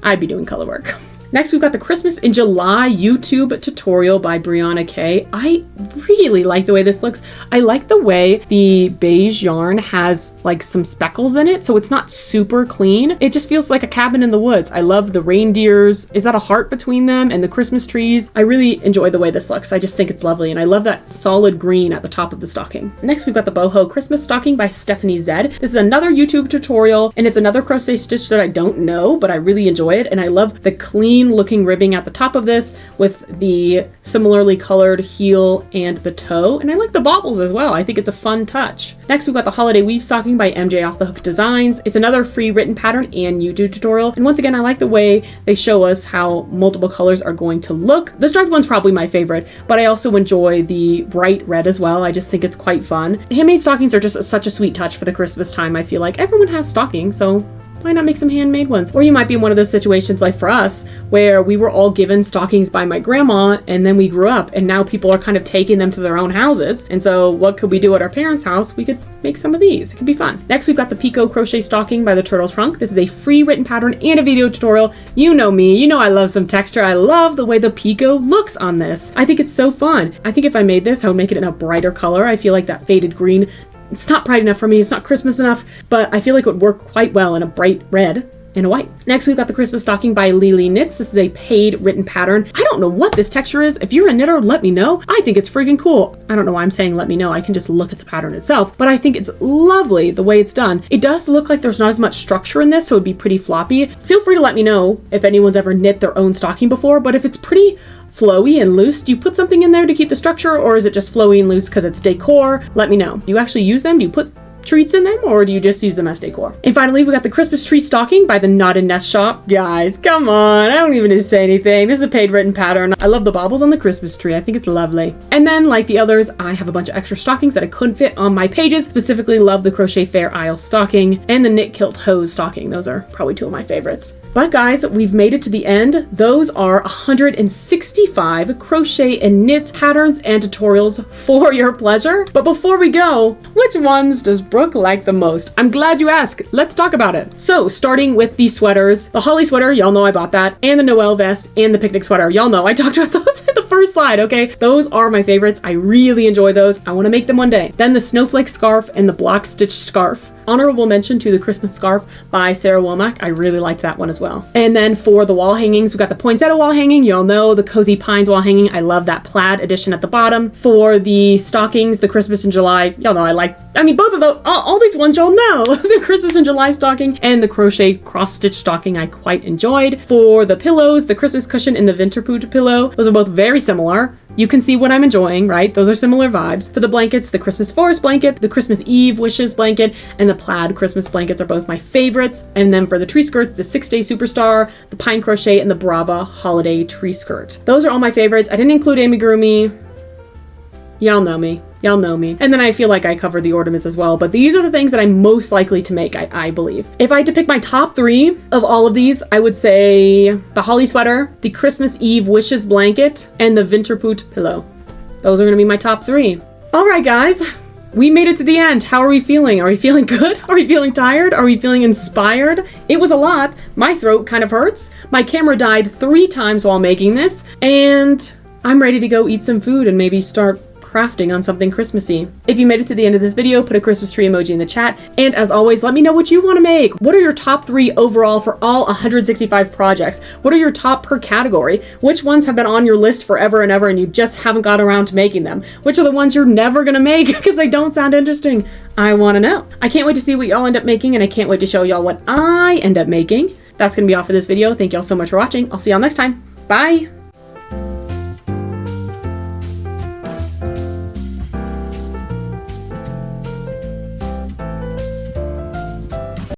I'd be doing color work. Next, we've got the Christmas in July YouTube tutorial by Brianna Kay. I really like the way this looks. I like the way the beige yarn has like some speckles in it, so it's not super clean. It just feels like a cabin in the woods. I love the reindeers. Is that a heart between them? And the Christmas trees. I really enjoy the way this looks. I just think it's lovely, and I love that solid green at the top of the stocking. Next, we've got the Boho Christmas Stocking by Stephanie Zed. This is another YouTube tutorial, and it's another crochet stitch that I don't know, but I really enjoy it, and I love the clean looking ribbing at the top of this with the similarly colored heel and the toe, and I like the baubles as well. I think it's a fun touch. Next, we've got the Holiday Weave Stocking by MJ Off the Hook Designs. It's another free written pattern and YouTube tutorial, and once again, I like the way they show us how multiple colors are going to look. The striped one's probably my favorite, but I also enjoy the bright red as well. I just think it's quite fun. Handmade stockings are just such a sweet touch for the Christmas time. I feel like everyone has stockings, so why not make some handmade ones? Or you might be in one of those situations like for us, where we were all given stockings by my grandma and then we grew up and now people are kind of taking them to their own houses. And so what could we do at our parents' house? We could make some of these. It could be fun. Next, we've got the Pico Crochet Stocking by the Turtle Trunk. This is a free written pattern and a video tutorial. You know me, you know I love some texture. I love the way the Pico looks on this. I think it's so fun. I think if I made this, I would make it in a brighter color. I feel like that faded green, it's not bright enough for me, it's not Christmas enough, but I feel like it would work quite well in a bright red. and a white. Next, we've got the Christmas stocking by Lily Knits. This is a paid written pattern. I don't know what this texture is. If you're a knitter, let me know. I think it's freaking cool. I don't know why I'm saying let me know. I can just look at the pattern itself, but I think it's lovely the way it's done. It does look like there's not as much structure in this, so it'd be pretty floppy. Feel free to let me know if anyone's ever knit their own stocking before, but if it's pretty flowy and loose, do you put something in there to keep the structure, or is it just flowy and loose because it's decor? Let me know. Do you actually use them? Do you put treats in them, or do you just use them as decor? And finally, we got the Christmas tree stocking by the Knot and Nest shop. Guys, come on, I don't even need to say anything. This is a paid written pattern. I love the baubles on the Christmas tree. I think it's lovely. And then, like the others, I have a bunch of extra stockings that I couldn't fit on my pages. Specifically love the Crochet Fair Isle stocking and the Knit Kilt Hose stocking. Those are probably two of my favorites. But guys, we've made it to the end. Those are 165 crochet and knit patterns and tutorials for your pleasure. But before we go, which ones does Brooke like the most? I'm glad you asked. Let's talk about it. So starting with the sweaters, the holly sweater, y'all know I bought that, and the Noel vest and the picnic sweater. Y'all know I talked about those in the first slide, okay? Those are my favorites. I really enjoy those. I want to make them one day. Then the snowflake scarf and the block stitch scarf. Honorable mention to the Christmas scarf by Sarah Womack. I really liked that one as well. And then for the wall hangings, we got the poinsettia wall hanging. Y'all know the Cozy Pines wall hanging. I love that plaid edition at the bottom. For the stockings, the Christmas in July, y'all know both of those, all these ones y'all know. The Christmas in July stocking and the crochet cross stitch stocking I quite enjoyed. For the pillows, the Christmas cushion and the Winterput pillow, those are both very similar. You can see what I'm enjoying, right? Those are similar vibes. For the blankets, the Christmas forest blanket, the Christmas Eve wishes blanket, and the plaid Christmas blankets are both my favorites. And then for the tree skirts, the 6-Day Superstar, the pine crochet, and the Brava holiday tree skirt. Those are all my favorites. I didn't include amigurumi. Y'all know me. Y'all know me. And then I feel like I covered the ornaments as well, but these are the things that I'm most likely to make, I believe. If I had to pick my top 3 of all of these, I would say the holly sweater, the Christmas Eve wishes blanket, and the Winterput pillow. Those are gonna be my top 3. All right, guys. We made it to the end. How are we feeling? Are we feeling good? Are we feeling tired? Are we feeling inspired? It was a lot. My throat kind of hurts. My camera died 3 times while making this, and I'm ready to go eat some food and maybe start crafting on something Christmassy. If you made it to the end of this video, put a Christmas tree emoji in the chat. And as always, let me know what you want to make. What are your top 3 overall for all 165 projects? What are your top per category? Which ones have been on your list forever and ever and you just haven't got around to making them? Which are the ones you're never gonna make because they don't sound interesting? I want to know. I can't wait to see what y'all end up making, and I can't wait to show y'all what I end up making. That's gonna be all for this video. Thank y'all so much for watching. I'll see y'all next time. Bye!